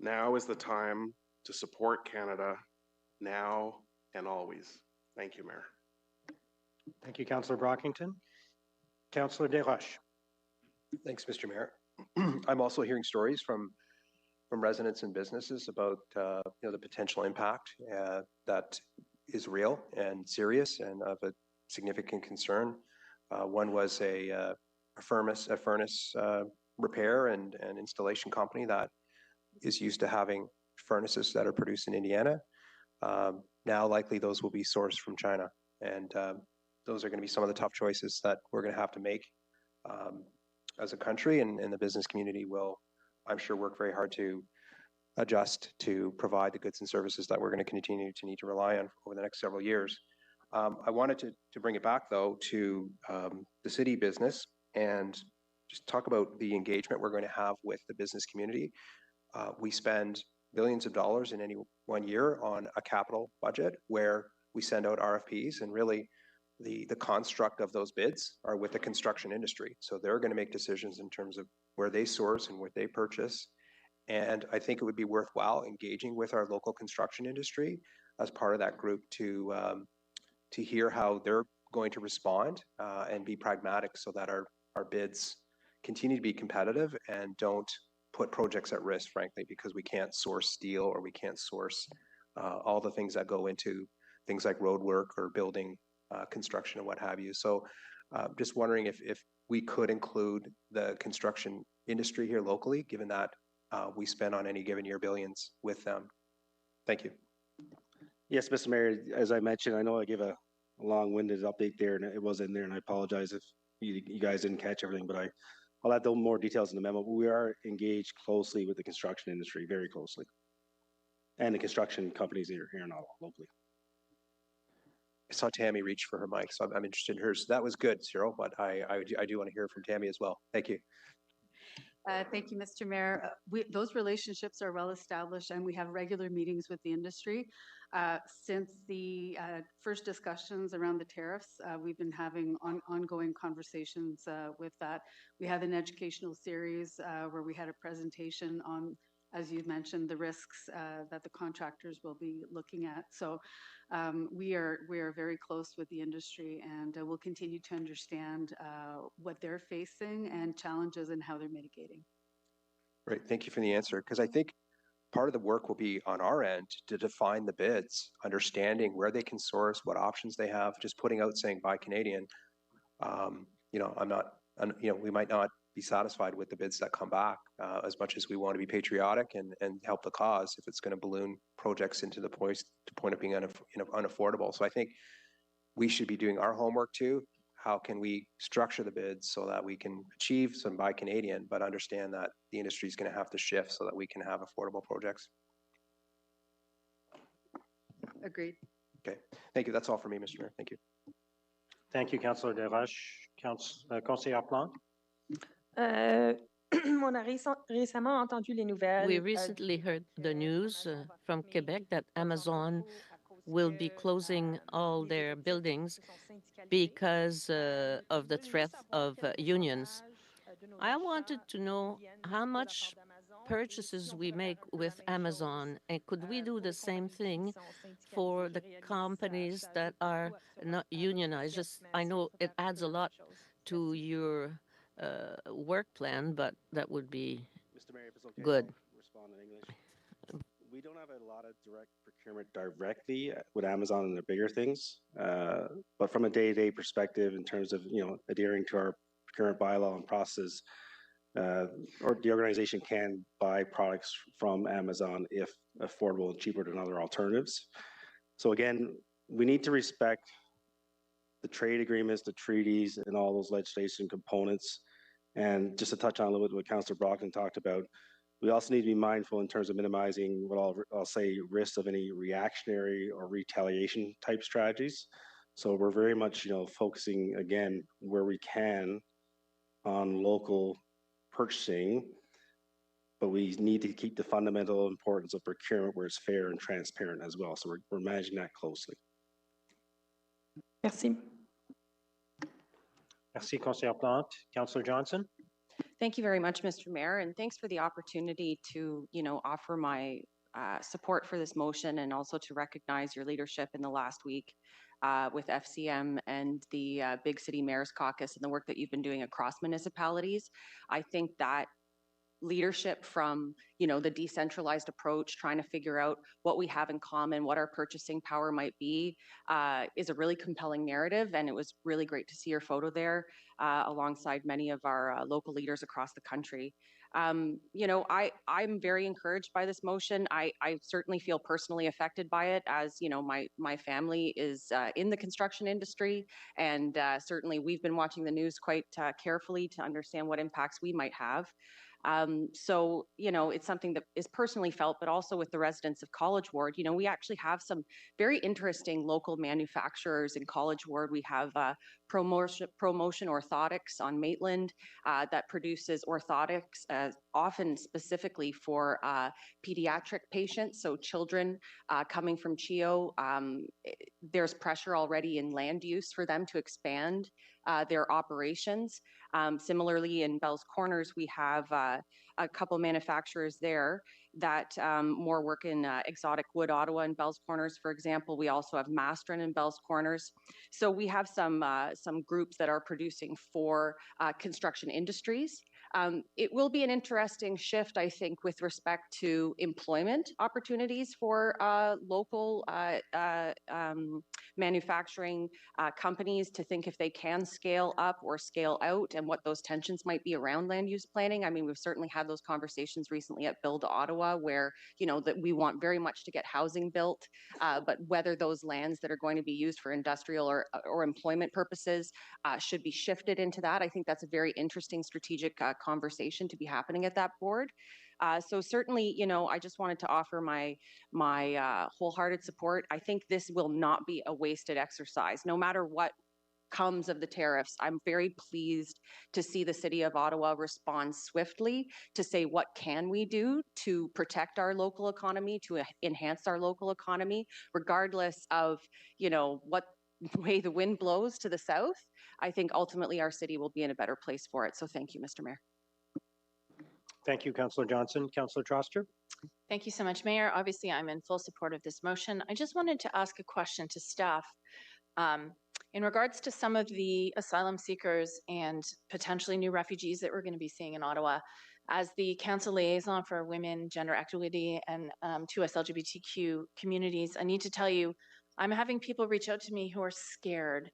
Now is the time to support Canada, now and always. Thank you, Mayor. Thank you, Councillor Brockington. Councillor Desroches. Thanks, Mr. Mayor. I'm also hearing stories from residents and businesses about the potential impact that is real and serious and of a significant concern. One was a furnace repair and installation company that is used to having furnaces that are produced in Indiana. Now likely those will be sourced from China, and those are going to be some of the tough choices that we're going to have to make as a country, and the business community will, I'm sure, work very hard to adjust to provide the goods and services that we're going to continue to need to rely on over the next several years. I wanted to bring it back, though, to the city business and just talk about the engagement we're going to have with the business community. We spend billions of dollars in any one year on a capital budget where we send out RFPs, and really the construct of those bids are with the construction industry. So they're going to make decisions in terms of where they source and what they purchase. And I think it would be worthwhile engaging with our local construction industry as part of that group to hear how they're going to respond and be pragmatic so that our bids continue to be competitive and don't put projects at risk, frankly, because we can't source steel or we can't source all the things that go into things like road work or building construction and what have you. So just wondering if we could include the construction industry here locally, given that we spend on any given year billions with them. Thank you. Yes, Mr. Mayor, as I mentioned, I know I gave a long-winded update there, and it was in there, and I apologize if you guys didn't catch everything, but I'll add more details in the memo. But we are engaged closely with the construction industry, very closely, and the construction companies here in Ottawa, locally. I saw Tammy reach for her mic, so I'm interested in hers. That was good, Cyril, but I do want to hear from Tammy as well. Thank you. Thank you, Mr. Mayor. Those relationships are well established, and we have regular meetings with the industry. Since the first discussions around the tariffs, we've been having ongoing conversations with that. We had an educational series where we had a presentation on, as you mentioned, the risks that the contractors will be looking at. So we are very close with the industry, and we'll continue to understand what they're facing and challenges and how they're mitigating. Great, thank you for the answer, because I think part of the work will be on our end to define the bids, understanding where they can source, what options they have. Just putting out saying buy Canadian, we might not be satisfied with the bids that come back as much as we want to be patriotic and help the cause if it's going to balloon projects into the point of being unaffordable. So I think we should be doing our homework too. How can we structure the bids so that we can achieve some buy Canadian, but understand that the industry is going to have to shift so that we can have affordable projects? Agreed. Okay, thank you. That's all for me, Mr. Mayor. Thank you. Thank you, Councillor Desroches. Conseillère Plante. We recently heard the news from Quebec that Amazon will be closing all their buildings because of the threat of unions. I wanted to know how much purchases we make with Amazon, and could we do the same thing for the companies that are not unionized? I know it adds a lot to your work plan, but that would be Mr. Mayor, if it's okay, good. I'll respond in English. We don't have a lot of direct procurement directly with Amazon and the bigger things, but from a day-to-day perspective, in terms of adhering to our procurement bylaw and process, or the organization can buy products from Amazon if affordable and cheaper than other alternatives. So again, we need to respect the trade agreements, the treaties, and all those legislation components. And just to touch on a little bit what Councillor Brockton talked about, we also need to be mindful in terms of minimizing what I'll say risks of any reactionary or retaliation type strategies. So we're very much, focusing again where we can on local purchasing, but we need to keep the fundamental importance of procurement where it's fair and transparent as well. So we're managing that closely. Merci. Merci, Councillor Plante. Councillor Johnson. Thank you very much, Mr. Mayor, and thanks for the opportunity to, offer my support for this motion and also to recognize your leadership in the last week with FCM and the Big City Mayors Caucus and the work that you've been doing across municipalities. I think that leadership from, the decentralized approach, trying to figure out what we have in common, what our purchasing power might be, is a really compelling narrative. And it was really great to see your photo there alongside many of our local leaders across the country. I'm very encouraged by this motion. I certainly feel personally affected by it, as my family is in the construction industry, and certainly we've been watching the news quite carefully to understand what impacts we might have. So, it's something that is personally felt, but also with the residents of College Ward. We actually have some very interesting local manufacturers in College Ward. We have Promotion Orthotics on Maitland that produces orthotics, often specifically for pediatric patients, so children coming from CHEO. There's pressure already in land use for them to expand their operations. Similarly, in Bell's Corners, we have a couple manufacturers there that more work in exotic wood, Ottawa and Bell's Corners, for example. We also have Mastron in Bell's Corners. So we have some groups that are producing for construction industries. It will be an interesting shift, I think, with respect to employment opportunities for local manufacturing companies to think if they can scale up or scale out and what those tensions might be around land use planning. I mean, we've certainly had those conversations recently at Build Ottawa where, that we want very much to get housing built, but whether those lands that are going to be used for industrial or employment purposes should be shifted into that. I think that's a very interesting strategic conversation to be happening at that board. So certainly, I just wanted to offer my wholehearted support. I think this will not be a wasted exercise, no matter what comes of the tariffs. I'm very pleased to see the City of Ottawa respond swiftly to say, what can we do to protect our local economy, to enhance our local economy, regardless of, what way the wind blows to the south. I think ultimately our city will be in a better place for it. So thank you, Mr. Mayor. Thank you, Councillor Johnson. Councillor Troster. Thank you so much, Mayor. Obviously, I'm in full support of this motion. I just wanted to ask a question to staff. In regards to some of the asylum seekers and potentially new refugees that we're going to be seeing in Ottawa, as the Council Liaison for Women, Gender Equity, and 2S LGBTQ communities, I need to tell you, I'm having people reach out to me who are scared,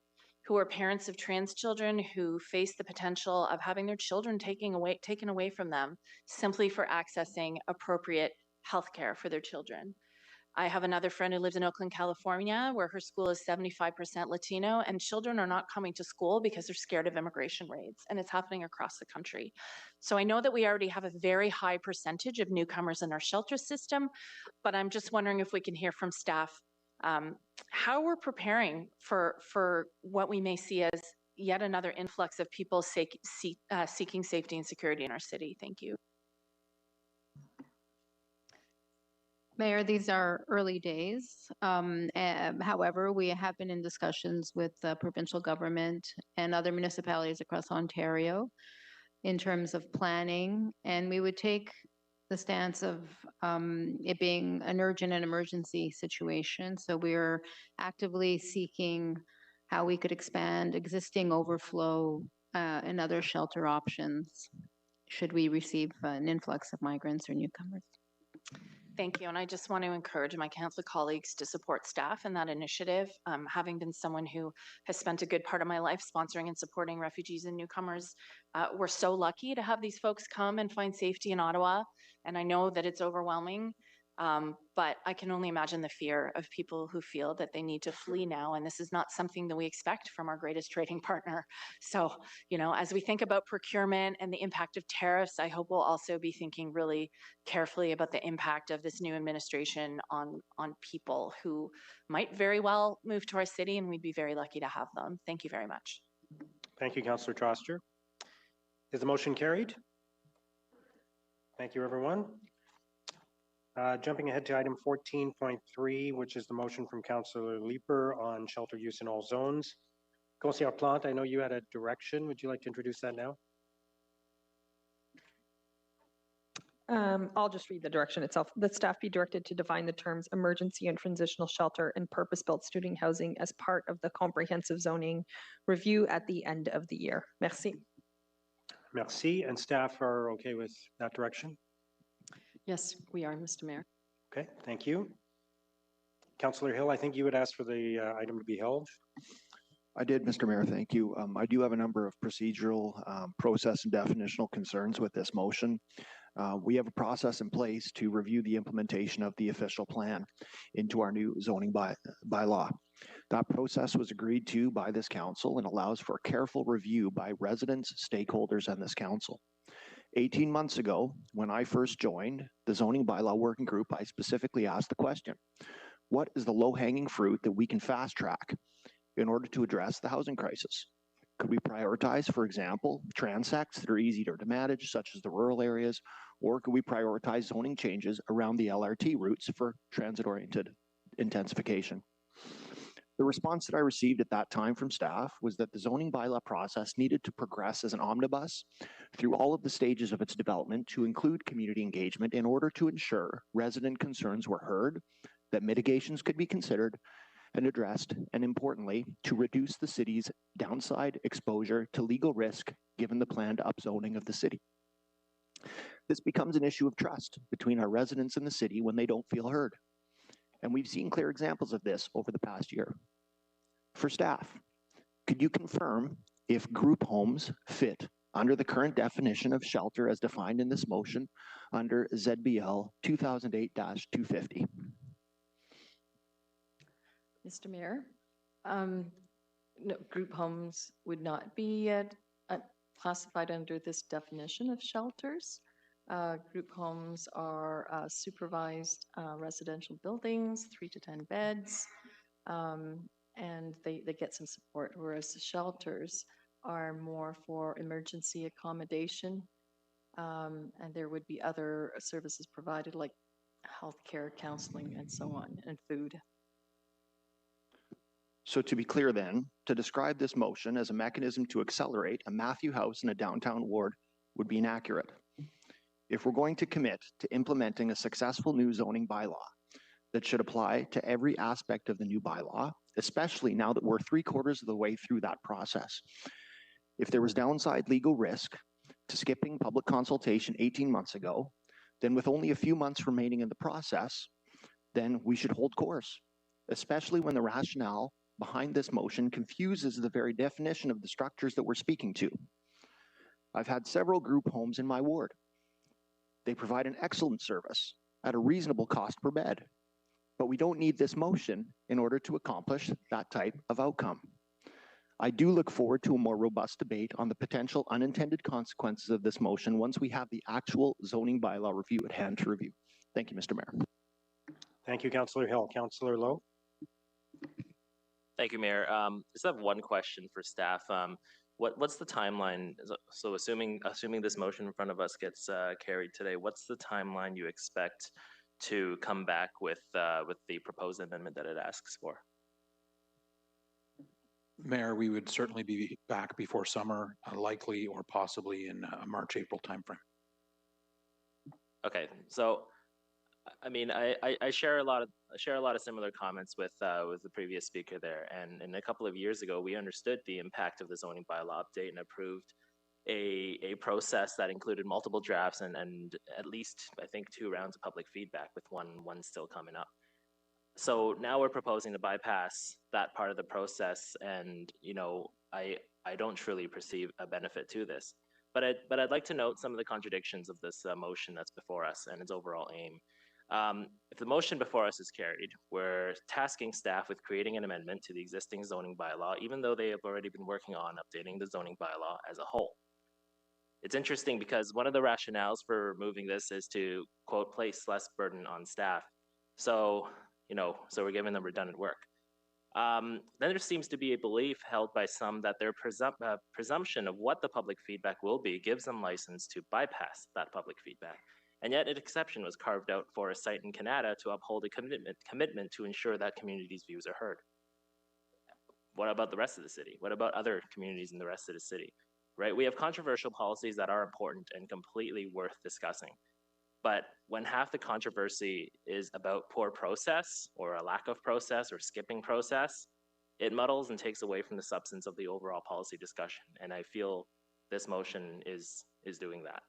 who are parents of trans children, who face the potential of having their children taken away from them simply for accessing appropriate healthcare for their children. I have another friend who lives in Oakland, California, where her school is 75% Latino, and children are not coming to school because they're scared of immigration raids, and it's happening across the country. So I know that we already have a very high percentage of newcomers in our shelter system, but I'm just wondering if we can hear from staff how we're preparing for what we may see as yet another influx of people seeking safety and security in our city. Thank you. Mayor, these are early days. However, we have been in discussions with the provincial government and other municipalities across Ontario in terms of planning, and we would take the stance of it being an urgent and emergency situation. So we're actively seeking how we could expand existing overflow and other shelter options should we receive an influx of migrants or newcomers. Thank you. And I just want to encourage my council colleagues to support staff in that initiative. Having been someone who has spent a good part of my life sponsoring and supporting refugees and newcomers, we're so lucky to have these folks come and find safety in Ottawa. And I know that it's overwhelming, But I can only imagine the fear of people who feel that they need to flee now, and this is not something that we expect from our greatest trading partner. So, as we think about procurement and the impact of tariffs, I hope we'll also be thinking really carefully about the impact of this new administration on people who might very well move to our city, and we'd be very lucky to have them. Thank you very much. Thank you, Councillor Troster. Is the motion carried? Thank you, everyone. Jumping ahead to item 14.3, which is the motion from Councillor Leeper on shelter use in all zones. Councillor Plante, I know you had a direction. Would you like to introduce that now? I'll just read the direction itself. The staff be directed to define the terms emergency and transitional shelter and purpose-built student housing as part of the comprehensive zoning review at the end of the year. Merci. Merci. And staff are okay with that direction? Yes, we are, Mr. Mayor. Okay, thank you. Councillor Hill, I think you would ask for the item to be held. I did, Mr. Mayor, thank you. I do have a number of procedural, process and definitional concerns with this motion. We have a process in place to review the implementation of the official plan into our new zoning bylaw. That process was agreed to by this council and allows for careful review by residents, stakeholders, and this council. 18 months ago, when I first joined the zoning bylaw working group, I specifically asked the question, what is the low-hanging fruit that we can fast track in order to address the housing crisis? Could we prioritize, for example, transects that are easier to manage, such as the rural areas, or could we prioritize zoning changes around the LRT routes for transit-oriented intensification? The response that I received at that time from staff was that the zoning bylaw process needed to progress as an omnibus through all of the stages of its development to include community engagement in order to ensure resident concerns were heard, that mitigations could be considered and addressed, and importantly, to reduce the city's downside exposure to legal risk given the planned upzoning of the city. This becomes an issue of trust between our residents and the city when they don't feel heard. And we've seen clear examples of this over the past year. For staff, could you confirm if group homes fit under the current definition of shelter as defined in this motion under ZBL 2008-250? Mr. Mayor, no, group homes would not be classified under this definition of shelters. Group homes are supervised residential buildings, 3 to 10 beds, and they get some support, whereas the shelters are more for emergency accommodation, and there would be other services provided like healthcare, counseling, and so on, and food. So to be clear then, to describe this motion as a mechanism to accelerate a Matthew House in a downtown ward would be inaccurate. If we're going to commit to implementing a successful new zoning bylaw that should apply to every aspect of the new bylaw, especially now that we're 3/4 of the way through that process, if there was downside legal risk to skipping public consultation 18 months ago, then with only a few months remaining in the process, then we should hold course, especially when the rationale behind this motion confuses the very definition of the structures that we're speaking to. I've had several group homes in my ward. They provide an excellent service at a reasonable cost per bed, but we don't need this motion in order to accomplish that type of outcome. I do look forward to a more robust debate on the potential unintended consequences of this motion once we have the actual zoning bylaw review at hand to review. Thank you, Mr. Mayor. Thank you, Councillor Hill. Councillor Lowe? Thank you, Mayor. Just have one question for staff. What's the timeline? So assuming this motion in front of us gets carried today, what's the timeline you expect to come back with the proposed amendment that it asks for? Mayor, we would certainly be back before summer, likely or possibly in March, April timeframe. Okay, so I mean, I share a lot of similar comments with the previous speaker there, and a couple of years ago we understood the impact of the zoning bylaw update and approved a process that included multiple drafts and at least I think 2 rounds of public feedback, with one still coming up. So now we're proposing to bypass that part of the process, and I don't truly perceive a benefit to this. But I'd like to note some of the contradictions of this motion that's before us and its overall aim. If the motion before us is carried, we're tasking staff with creating an amendment to the existing zoning bylaw, even though they have already been working on updating the zoning bylaw as a whole. It's interesting because one of the rationales for removing this is to, quote, place less burden on staff. So, so we're giving them redundant work. Then there seems to be a belief held by some that their presumption of what the public feedback will be gives them license to bypass that public feedback. And yet an exception was carved out for a site in Canada to uphold a commitment to ensure that communities' views are heard. What about the rest of the city? What about other communities in the rest of the city? Right? We have controversial policies that are important and completely worth discussing. But when half the controversy is about poor process or a lack of process or skipping process, it muddles and takes away from the substance of the overall policy discussion. And I feel this motion is doing that.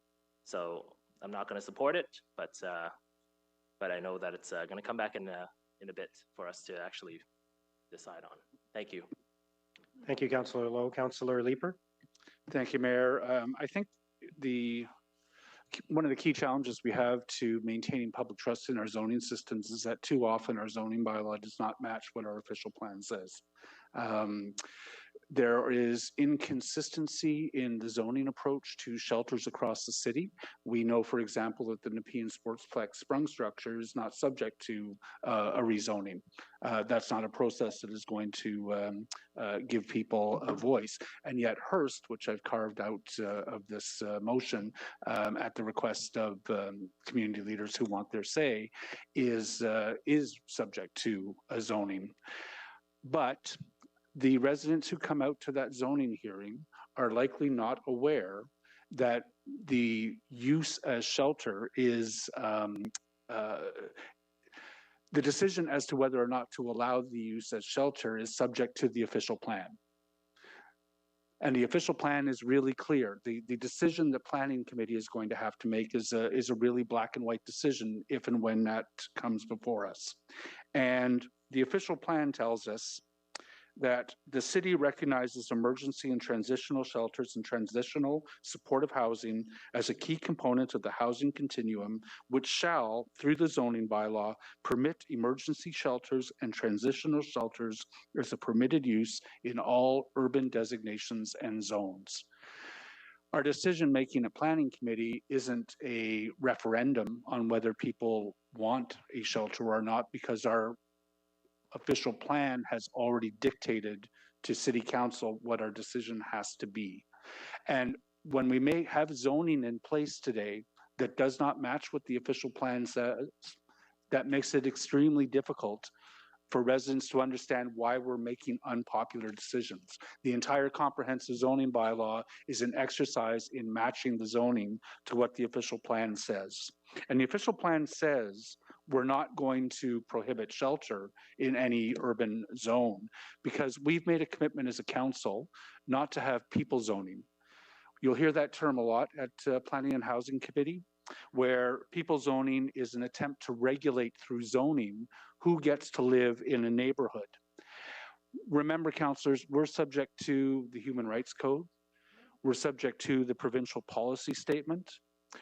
So I'm not going to support it, but I know that it's going to come back in a bit for us to actually decide on. Thank you. Thank you, Councillor Lowe. Councillor Leeper. Thank you, Mayor. I think one of the key challenges we have to maintaining public trust in our zoning systems is that too often our zoning bylaw does not match what our official plan says. There is inconsistency in the zoning approach to shelters across the city. We know, for example, that the Nepean Sportsplex sprung structure is not subject to a rezoning. That's not a process that is going to give people a voice. And yet Hearst, which I've carved out of this motion at the request of community leaders who want their say, is subject to a zoning. But the residents who come out to that zoning hearing are likely not aware that the use as shelter is the decision as to whether or not to allow the use as shelter is subject to the official plan. And the official plan is really clear. The decision the planning committee is going to have to make is a really black and white decision if and when that comes before us. And the official plan tells us that the city recognizes emergency and transitional shelters and transitional supportive housing as a key component of the housing continuum, which shall, through the zoning bylaw, permit emergency shelters and transitional shelters as a permitted use in all urban designations and zones. Our decision-making at planning committee isn't a referendum on whether people want a shelter or not, because our official plan has already dictated to city council what our decision has to be. And when we may have zoning in place today that does not match what the official plan says, that makes it extremely difficult for residents to understand why we're making unpopular decisions. The entire comprehensive zoning bylaw is an exercise in matching the zoning to what the official plan says. And the official plan says we're not going to prohibit shelter in any urban zone because we've made a commitment as a council not to have people zoning. You'll hear that term a lot at Planning and Housing Committee, where people zoning is an attempt to regulate through zoning who gets to live in a neighborhood. Remember, councillors, we're subject to the Human Rights Code. We're subject to the provincial policy statement,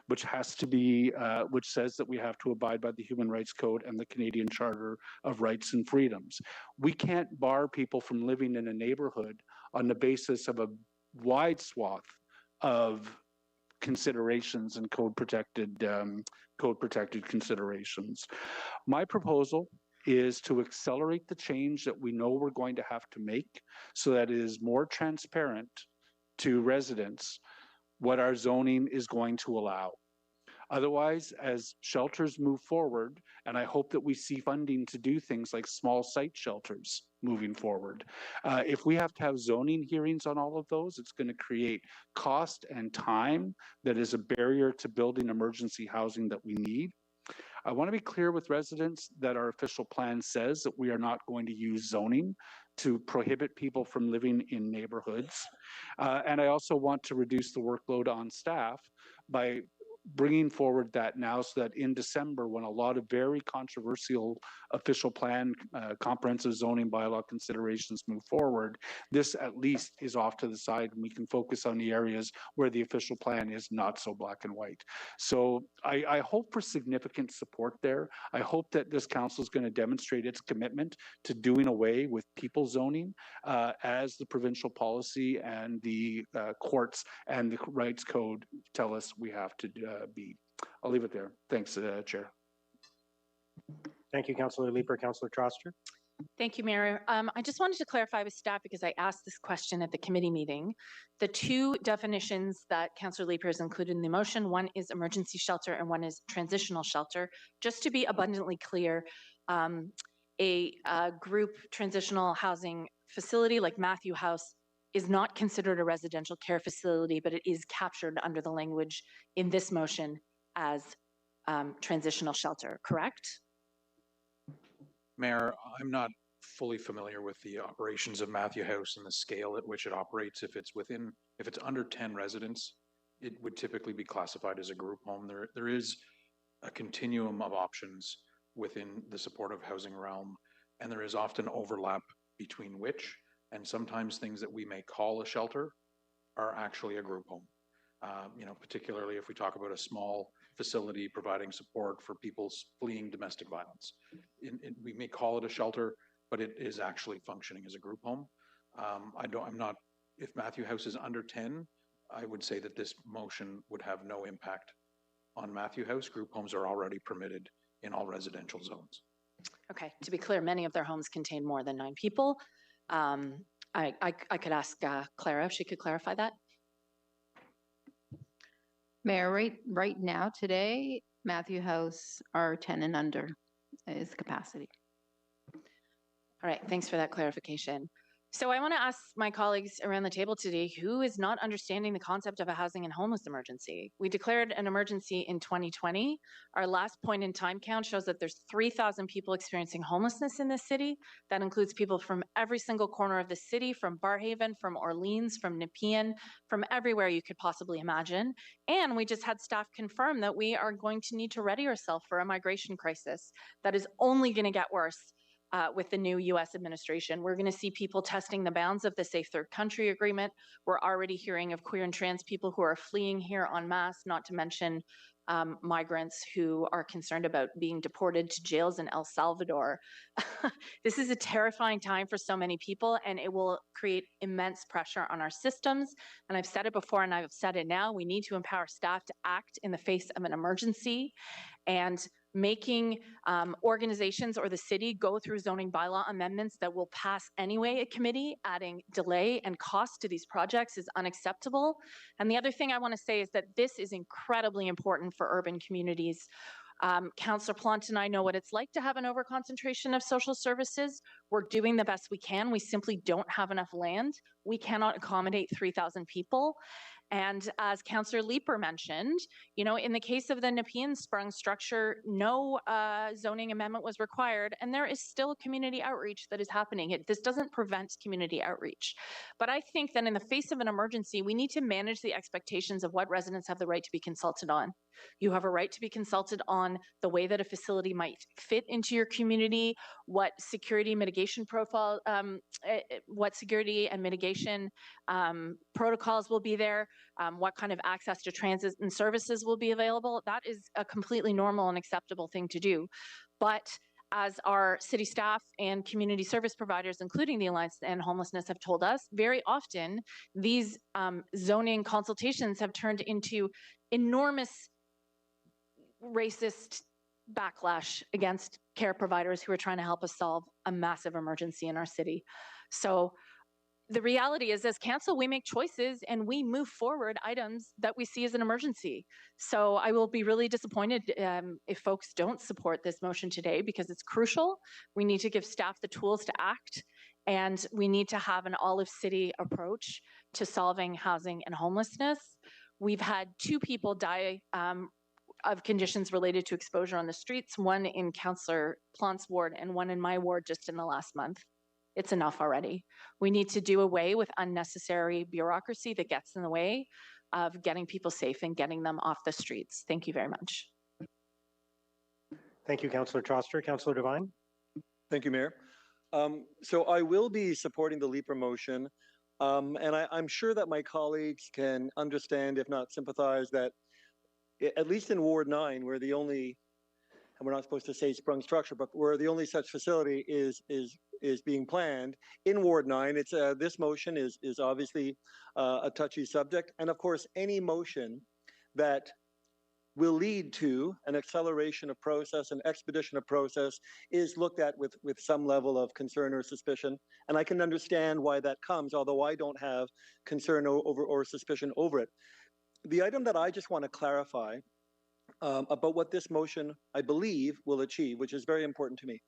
which has to be, which says that we have to abide by the Human Rights Code and the Canadian Charter of Rights and Freedoms. We can't bar people from living in a neighborhood on the basis of a wide swath of considerations and code protected considerations. My proposal is to accelerate the change that we know we're going to have to make so that it is more transparent to residents what our zoning is going to allow. Otherwise, as shelters move forward, and I hope that we see funding to do things like small site shelters moving forward, if we have to have zoning hearings on all of those, it's going to create cost and time that is a barrier to building emergency housing that we need. I want to be clear with residents that our official plan says that we are not going to use zoning to prohibit people from living in neighborhoods. And I also want to reduce the workload on staff by bringing forward that now so that in December, when a lot of very controversial official plan, comprehensive zoning bylaw considerations move forward, this at least is off to the side and we can focus on the areas where the official plan is not so black and white. So I hope for significant support there. I hope that this council is going to demonstrate its commitment to doing away with people zoning as the provincial policy and the courts and the rights code tell us we have to be. I'll leave it there. Thanks, Chair. Thank you, Councillor Leeper. Councillor Troster. Thank you, Mayor. I just wanted to clarify with staff because I asked this question at the committee meeting. The two definitions that Councillor Leeper has included in the motion, one is emergency shelter and one is transitional shelter. Just to be abundantly clear, a group transitional housing facility like Matthew House is not considered a residential care facility, but it is captured under the language in this motion as transitional shelter, correct? Mayor, I'm not fully familiar with the operations of Matthew House and the scale at which it operates. If it's under 10 residents, it would typically be classified as a group home. There is a continuum of options within the supportive housing realm, and there is often overlap between which, and sometimes things that we may call a shelter are actually a group home. Particularly if we talk about a small facility providing support for people fleeing domestic violence. We may call it a shelter, but it is actually functioning as a group home. If Matthew House is under 10, I would say that this motion would have no impact on Matthew House. Group homes are already permitted in all residential zones. Okay, to be clear, many of their homes contain more than 9 people. I could ask Clara if she could clarify that. Mayor, right now, today, Matthew House are 10 and under is the capacity. All right, thanks for that clarification. So I want to ask my colleagues around the table today who is not understanding the concept of a housing and homeless emergency. We declared an emergency in 2020. Our last point in time count shows that there's 3,000 people experiencing homelessness in this city. That includes people from every single corner of the city, from Barrhaven, from Orleans, from Nepean, from everywhere you could possibly imagine. And we just had staff confirm that we are going to need to ready ourselves for a migration crisis that is only going to get worse with the new U.S. administration. We're going to see people testing the bounds of the Safe Third Country Agreement. We're already hearing of queer and trans people who are fleeing here en masse, not to mention migrants who are concerned about being deported to jails in El Salvador. This is a terrifying time for so many people, and it will create immense pressure on our systems. And I've said it before, and I've said it now, we need to empower staff to act in the face of an emergency, and making organizations or the city go through zoning bylaw amendments that will pass anyway at committee, adding delay and cost to these projects is unacceptable. And the other thing I want to say is that this is incredibly important for urban communities. Councillor Plante and I know what it's like to have an overconcentration of social services. We're doing the best we can. We simply don't have enough land. We cannot accommodate 3,000 people. And as Councillor Leeper mentioned, in the case of the Nepean sprung structure, no zoning amendment was required, and there is still community outreach that is happening. This doesn't prevent community outreach. But I think that in the face of an emergency, we need to manage the expectations of what residents have the right to be consulted on. You have a right to be consulted on the way that a facility might fit into your community, what security mitigation profile, what security and mitigation protocols will be there, what kind of access to transit and services will be available. That is a completely normal and acceptable thing to do. But as our city staff and community service providers, including the Alliance to End Homelessness, have told us, very often these zoning consultations have turned into enormous racist backlash against care providers who are trying to help us solve a massive emergency in our city. So the reality is, as council, we make choices and we move forward items that we see as an emergency. So I will be really disappointed if folks don't support this motion today, because it's crucial. We need to give staff the tools to act, and we need to have an all of city approach to solving housing and homelessness. We've had 2 people die of conditions related to exposure on the streets, one in Councillor Plante's ward and one in my ward just in the last month. It's enough already. We need to do away with unnecessary bureaucracy that gets in the way of getting people safe and getting them off the streets. Thank you very much. Thank you, Councillor Troster. Councillor Devine? Thank you, Mayor. So I will be supporting the LEAPR motion, and I'm sure that my colleagues can understand, if not sympathize, that at least in Ward 9, we're the only, and we're not supposed to say sprung structure, but where the only such facility is being planned in Ward 9. It's this motion is obviously a touchy subject, and of course, any motion that will lead to an acceleration of process, an expedition of process, is looked at with some level of concern or suspicion. And I can understand why that comes, although I don't have concern over or suspicion over it. The item that I just want to clarify about what this motion, I believe, will achieve, which is very important to me.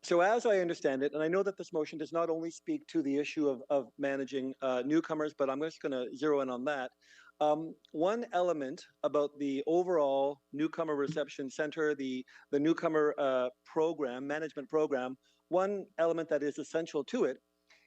So as I understand it, and I know that this motion does not only speak to the issue of managing newcomers, but I'm just going to zero in on that. One element about the overall newcomer reception center, the newcomer program, management program, one element that is essential to it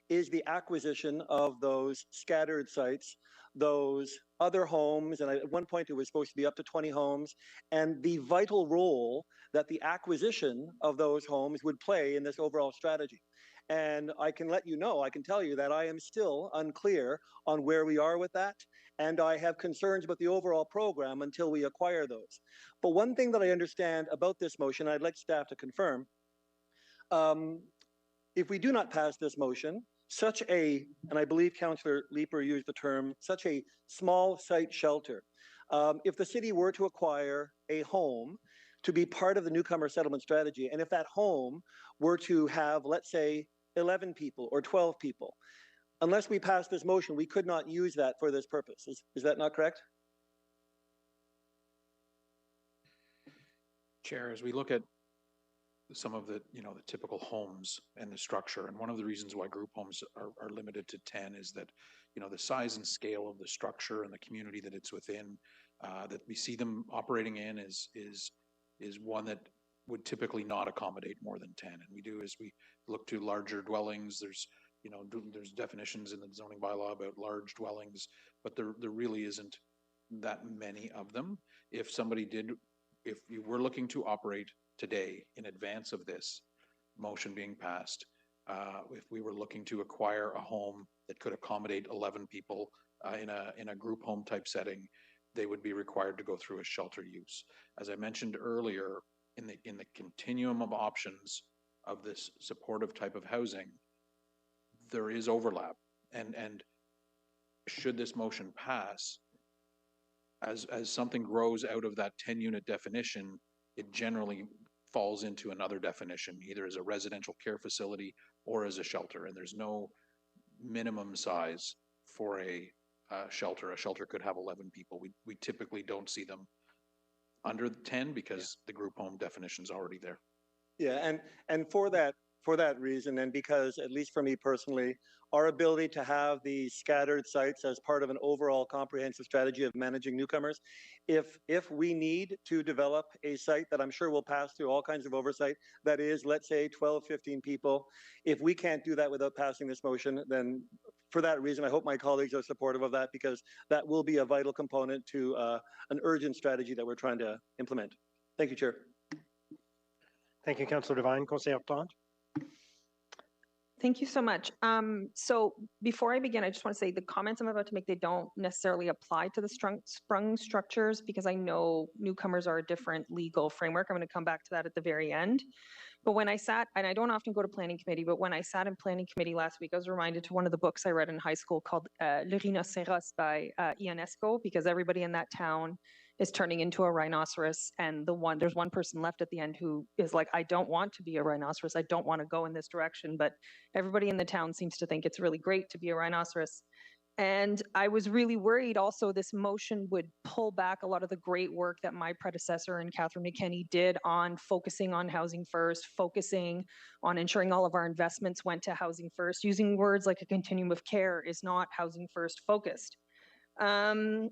is the acquisition of those scattered sites, those other homes, and at one point it was supposed to be up to 20 homes, and the vital role that the acquisition of those homes would play in this overall strategy. And I can let you know, I can tell you that I am still unclear on where we are with that, and I have concerns about the overall program until we acquire those. But one thing that I understand about this motion, I'd like staff to confirm, if we do not pass this motion, such a, and I believe Councillor Leeper used the term, such a small site shelter, if the city were to acquire a home to be part of the newcomer settlement strategy, and if that home were to have, let's say, 11 people or 12 people, unless we pass this motion, we could not use that for this purpose. Is that not correct? Chair, as we look at some of the, the typical homes and the structure, and one of the reasons why group homes are limited to 10 is that, the size and scale of the structure and the community that it's within, that we see them operating in is one that would typically not accommodate more than 10. And we do, as we look to larger dwellings, there's definitions in the zoning bylaw about large dwellings, but there really isn't that many of them. If you were looking to operate today in advance of this motion being passed, if we were looking to acquire a home that could accommodate 11 people in a group home type setting, they would be required to go through a shelter use. As I mentioned earlier, in the continuum of options of this supportive type of housing, there is overlap. And should this motion pass, as something grows out of that 10-unit definition, it generally falls into another definition, either as a residential care facility or as a shelter. And there's no minimum size for a shelter. A shelter could have 11 people. We typically don't see them under 10 because the group home definition is already there. Yeah, and for that reason, and because, at least for me personally, our ability to have these scattered sites as part of an overall comprehensive strategy of managing newcomers, if we need to develop a site that I'm sure will pass through all kinds of oversight, that is, let's say 12, 15 people, if we can't do that without passing this motion, then for that reason, I hope my colleagues are supportive of that, because that will be a vital component to an urgent strategy that we're trying to implement. Thank you, Chair. Thank you, Councillor Devine. Conseillère Plante. Thank you so much. So before I begin, I just want to say the comments I'm about to make, they don't necessarily apply to the sprung structures, because I know newcomers are a different legal framework. I'm going to come back to that at the very end. But when I sat, and I don't often go to planning committee, but when I sat in planning committee last week, I was reminded to one of the books I read in high school called Le Rhinocéros by Ionesco, because everybody in that town is turning into a rhinoceros, and there's one person left at the end who is like, I don't want to be a rhinoceros, I don't want to go in this direction, but everybody in the town seems to think it's really great to be a rhinoceros. And I was really worried also this motion would pull back a lot of the great work that my predecessor and Catherine McKenney did on focusing on housing first, focusing on ensuring all of our investments went to housing first. Using words like a continuum of care is not housing first focused. And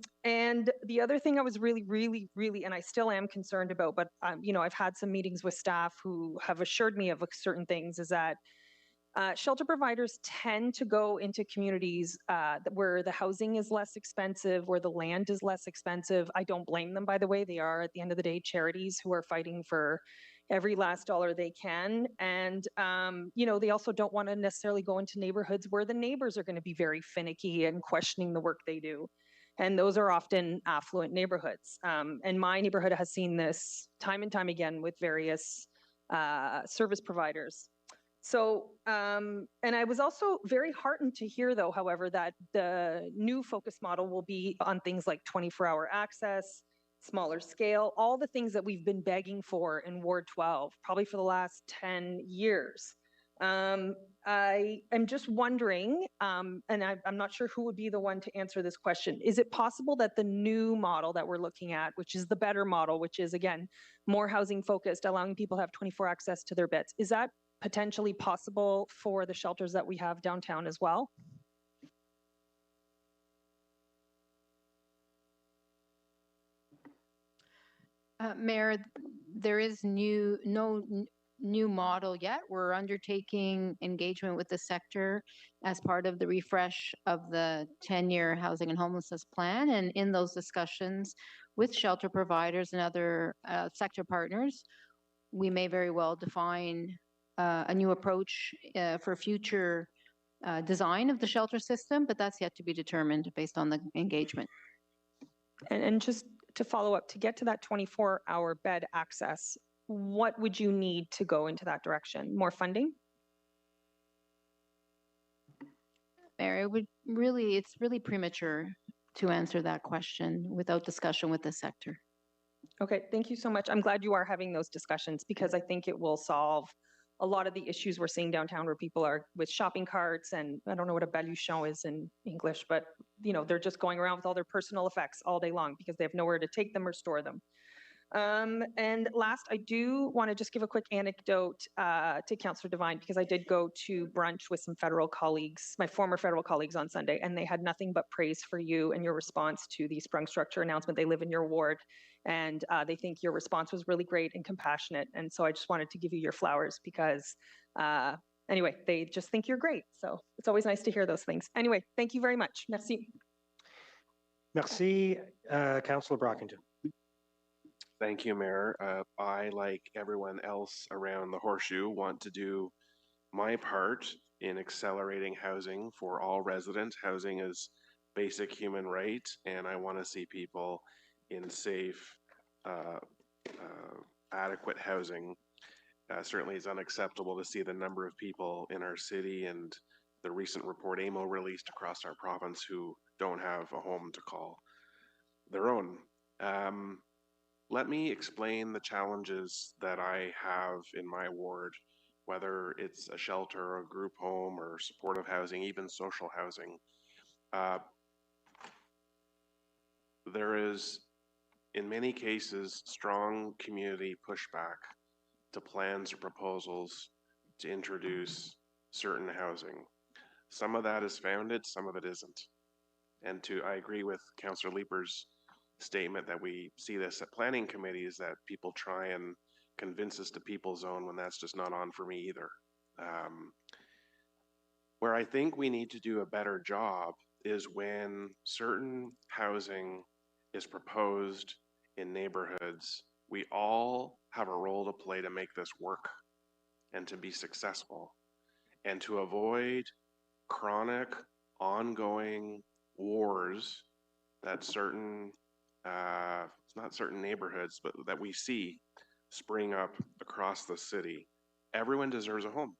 the other thing I was really, and I still am concerned about, but I've had some meetings with staff who have assured me of certain things, is that Shelter providers tend to go into communities where the housing is less expensive, where the land is less expensive. I don't blame them, by the way. They are, at the end of the day, charities who are fighting for every last dollar they can. And, they also don't want to necessarily go into neighborhoods where the neighbors are going to be very finicky and questioning the work they do. And those are often affluent neighborhoods. And my neighborhood has seen this time and time again with various service providers. So, and I was also very heartened to hear, though, however, that the new focus model will be on things like 24-hour access, smaller scale, all the things that we've been begging for in Ward 12, probably for the last 10 years. I am just wondering, and I'm not sure who would be the one to answer this question. Is it possible that the new model that we're looking at, which is the better model, which is, again, more housing focused, allowing people to have 24 access to their beds, is that potentially possible for the shelters that we have downtown as well? Mayor, there is no new model yet. We're undertaking engagement with the sector as part of the refresh of the 10-year housing and homelessness plan. And in those discussions with shelter providers and other sector partners, we may very well define a new approach for future design of the shelter system, but that's yet to be determined based on the engagement. And just to follow up, to get to that 24-hour bed access, what would you need to go into that direction? More funding? Mayor, it's really premature to answer that question without discussion with the sector. Okay, thank you so much. I'm glad you are having those discussions because I think it will solve a lot of the issues we're seeing downtown where people are with shopping carts, and I don't know what a baluchon is in English, but they're just going around with all their personal effects all day long because they have nowhere to take them or store them. And last, I do want to just give a quick anecdote to Councillor Devine, because I did go to brunch with some federal colleagues, my former federal colleagues on Sunday, and they had nothing but praise for you and your response to the sprung structure announcement. They live in your ward, and they think your response was really great and compassionate. And so I just wanted to give you your flowers because, anyway, they just think you're great. So it's always nice to hear those things. Anyway, thank you very much. Merci. Merci, Councillor Brockington. Thank you, Mayor. I, like everyone else around the Horseshoe, want to do my part in accelerating housing for all residents. Housing is basic human right, and I want to see people in safe, adequate housing. Certainly it's unacceptable to see the number of people in our city and the recent report AMO released across our province who don't have a home to call their own. Let me explain the challenges that I have in my ward, whether it's a shelter or a group home or supportive housing, even social housing. There is, in many cases, strong community pushback to plans or proposals to introduce certain housing. Some of that is founded, some of it isn't. And I agree with Councillor Leeper's statement that we see this at planning committees, that people try and convince us to people zone when that's just not on for me either. Where I think we need to do a better job is when certain housing is proposed in neighborhoods, we all have a role to play to make this work and to be successful and to avoid chronic, ongoing wars that not certain neighborhoods, but that we see spring up across the city. Everyone deserves a home,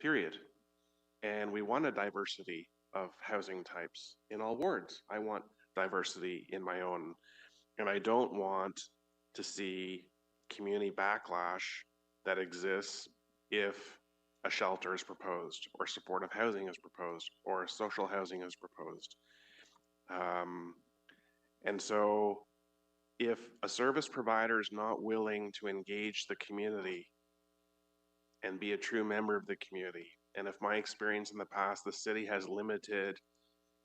period. And we want a diversity of housing types in all wards. I want diversity in my own, and I don't want to see community backlash that exists if a shelter is proposed, or supportive housing is proposed, or social housing is proposed. And so if a service provider is not willing to engage the community and be a true member of the community, and if my experience in the past, the city has limited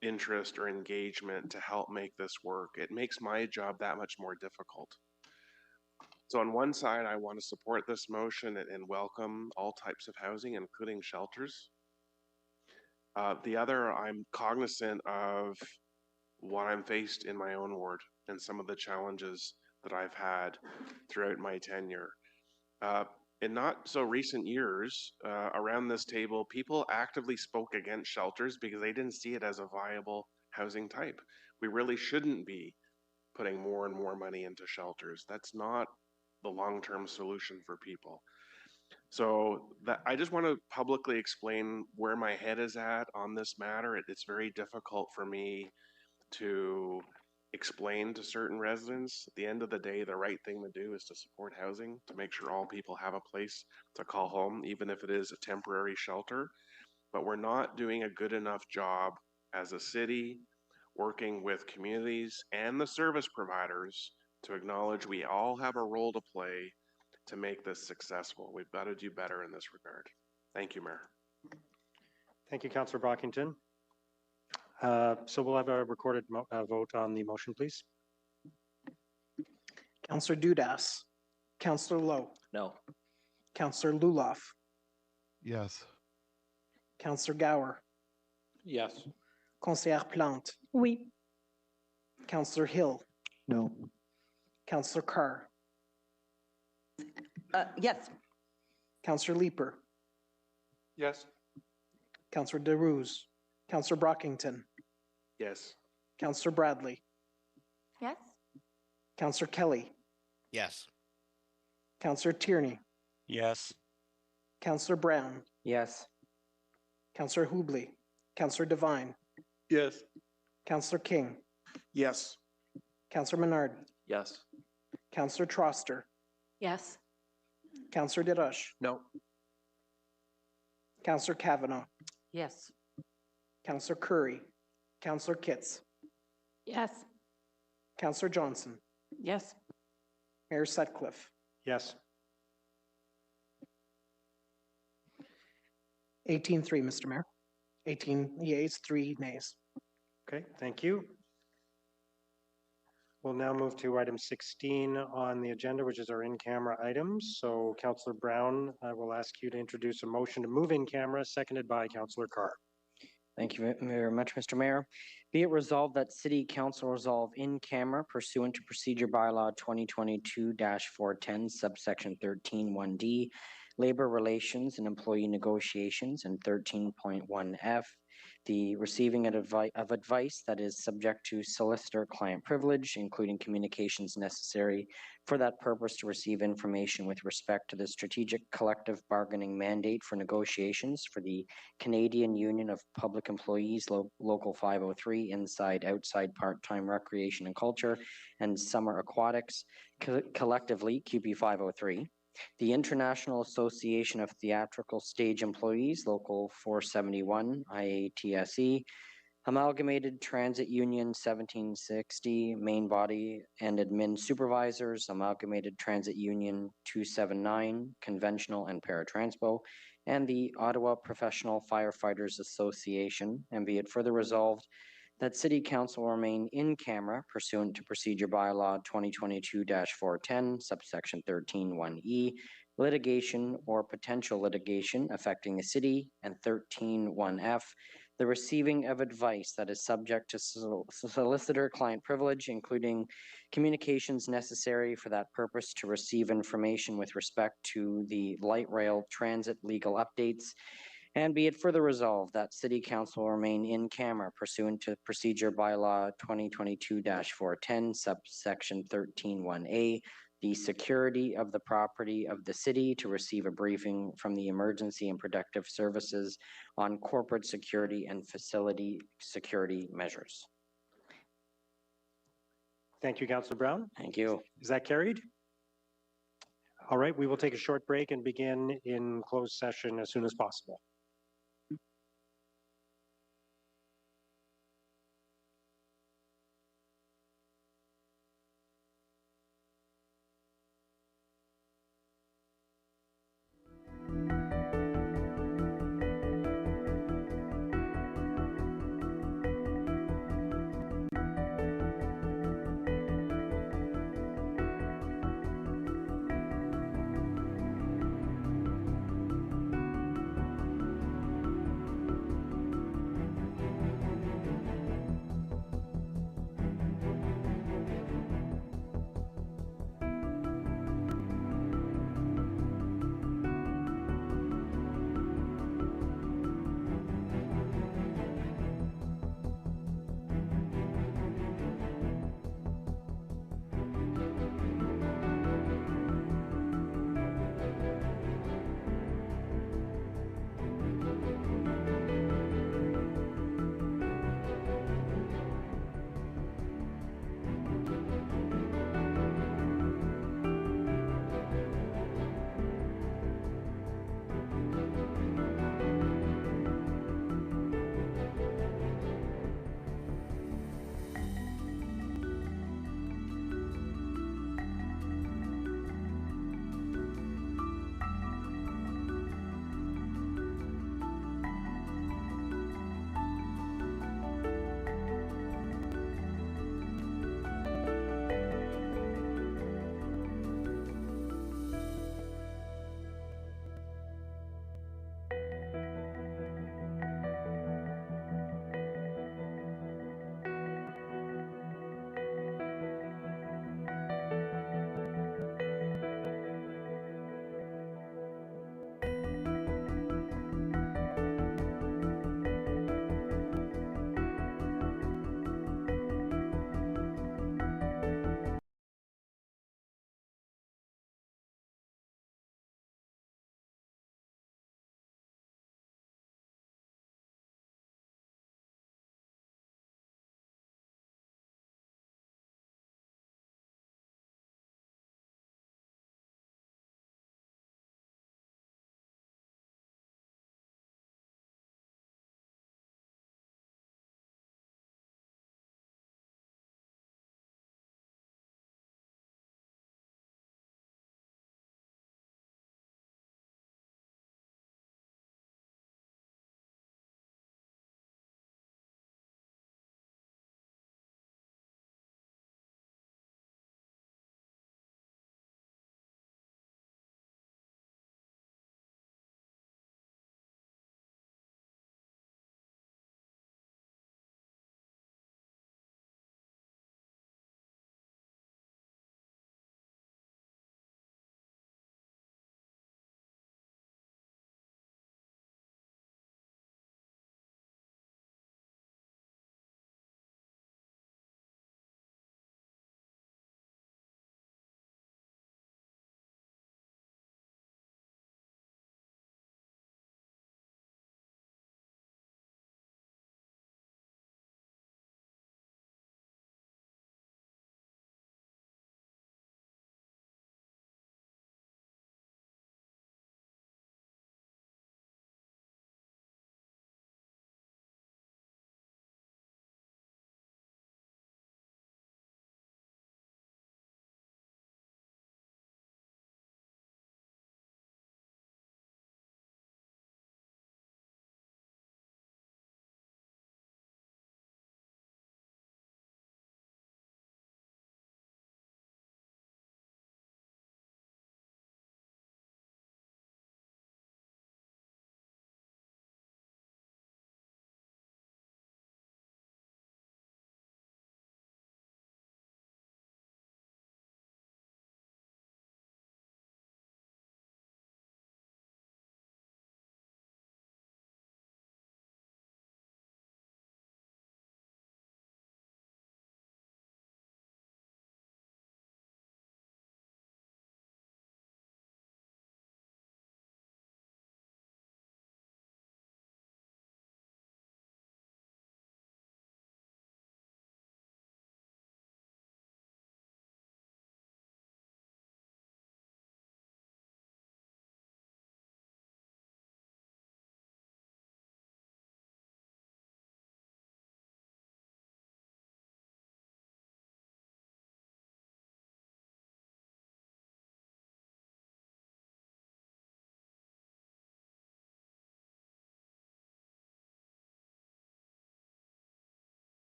interest or engagement to help make this work, it makes my job that much more difficult. So on one side, I want to support this motion and welcome all types of housing, including shelters. The other, I'm cognizant of what I'm faced in my own ward and some of the challenges that I've had throughout my tenure. In not so recent years, around this table, people actively spoke against shelters because they didn't see it as a viable housing type. We really shouldn't be putting more and more money into shelters. That's not the long-term solution for people. So I just want to publicly explain where my head is at on this matter. It's very difficult for me to explain to certain residents. At the end of the day, the right thing to do is to support housing, to make sure all people have a place to call home, even if it is a temporary shelter. But we're not doing a good enough job as a city, working with communities and the service providers to acknowledge we all have a role to play to make this successful. We've got to do better in this regard. Thank you, Mayor. Thank you, Councillor Brockington. So we'll have a recorded vote on the motion, please. Councillor Dudas. Councillor Lowe. No. Councillor Luloff. Yes. Councillor Gower. Yes. Conseillère Plante. Oui. Councillor Hill. No. Councillor Carr. Yes. Councillor Leeper. Yes. Councillor DeRuse. Councillor Brockington. Yes. Councillor Bradley. Yes. Councillor Kelly. Yes. Councillor Tierney. Yes. Councillor Brown. Yes. Councillor Hubley. Councillor Devine. Yes. Councillor King. Yes. Councillor Menard. Yes. Councillor Troster. Yes. Councillor DeRush. No. Councillor Kavanaugh. Yes. Councillor Curry. Councillor Kitts. Yes. Councillor Johnson. Yes. Mayor Sutcliffe. Yes. 18-3, Mr. Mayor. 18 yeas, 3 nays. Okay, thank you. We'll now move to item 16 on the agenda, which is our in-camera items. So Councillor Brown, I will ask you to introduce a motion to move in camera, seconded by Councillor Carr. Thank you very much, Mr. Mayor. Be it resolved that City Council resolve in camera pursuant to Procedure Bylaw 2022-410, subsection 13(1)D, Labor Relations and Employee Negotiations, and 13.1F, the receiving of advice that is subject to solicitor-client privilege, including communications necessary for that purpose to receive information with respect to the strategic collective bargaining mandate for negotiations for the Canadian Union of Public Employees, Local 503, Inside Outside Part-Time Recreation and Culture, and Summer Aquatics, collectively QP 503. The International Association of Theatrical Stage Employees, Local 471, IATSE, Amalgamated Transit Union 1760, Main Body and Admin Supervisors, Amalgamated Transit Union 279, Conventional and Paratranspo, and the Ottawa Professional Firefighters Association, and be it further resolved that City Council remain in camera pursuant to Procedure Bylaw 2022-410, subsection 13(1)E, litigation or potential litigation affecting the city, and 13(1)F, the receiving of advice that is subject to solicitor-client privilege, including communications necessary for that purpose to receive information with respect to the light rail transit legal updates. And be it further resolved that City Council remain in camera pursuant to Procedure Bylaw 2022-410, subsection 13(1)A, the security of the property of the city to receive a briefing from the Emergency and Protective Services on corporate security and facility security measures. Thank you, Councillor Brown. Thank you. Is that carried? All right, we will take a short break and begin in closed session as soon as possible.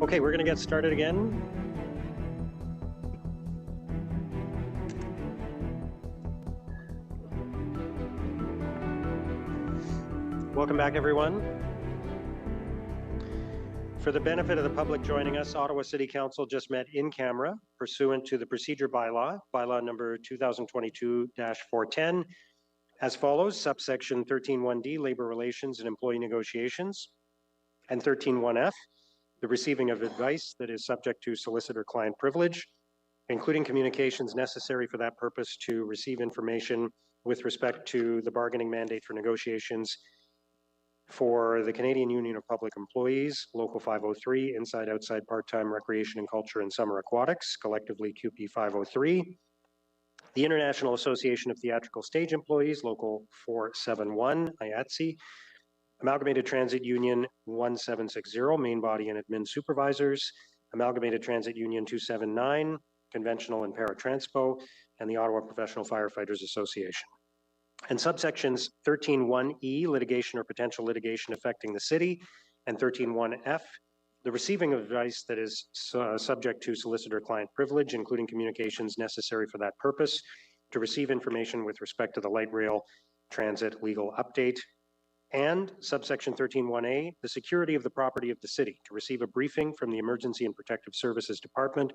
Okay, we're going to get started again. Welcome back, everyone. For the benefit of the public joining us, Ottawa City Council just met in camera pursuant to the procedure bylaw number 2022-410, as follows: subsection 13(1)D, labor relations and employee negotiations, and 13(1)F, the receiving of advice that is subject to solicitor-client privilege, including communications necessary for that purpose to receive information with respect to the bargaining mandate for negotiations for the Canadian Union of Public Employees, Local 503, Inside Outside Part-Time Recreation and Culture and Summer Aquatics, collectively QP 503, the International Association of Theatrical Stage Employees, Local 471, IATSE, Amalgamated Transit Union 1760, Main Body and Admin Supervisors, Amalgamated Transit Union 279, Conventional and Paratranspo, and the Ottawa Professional Firefighters Association. And subsections 13(1)E, litigation or potential litigation affecting the city, and 13(1)F, the receiving of advice that is subject to solicitor-client privilege, including communications necessary for that purpose, to receive information with respect to the light rail transit legal update, and subsection 13(1)A, the security of the property of the city, to receive a briefing from the Emergency and Protective Services Department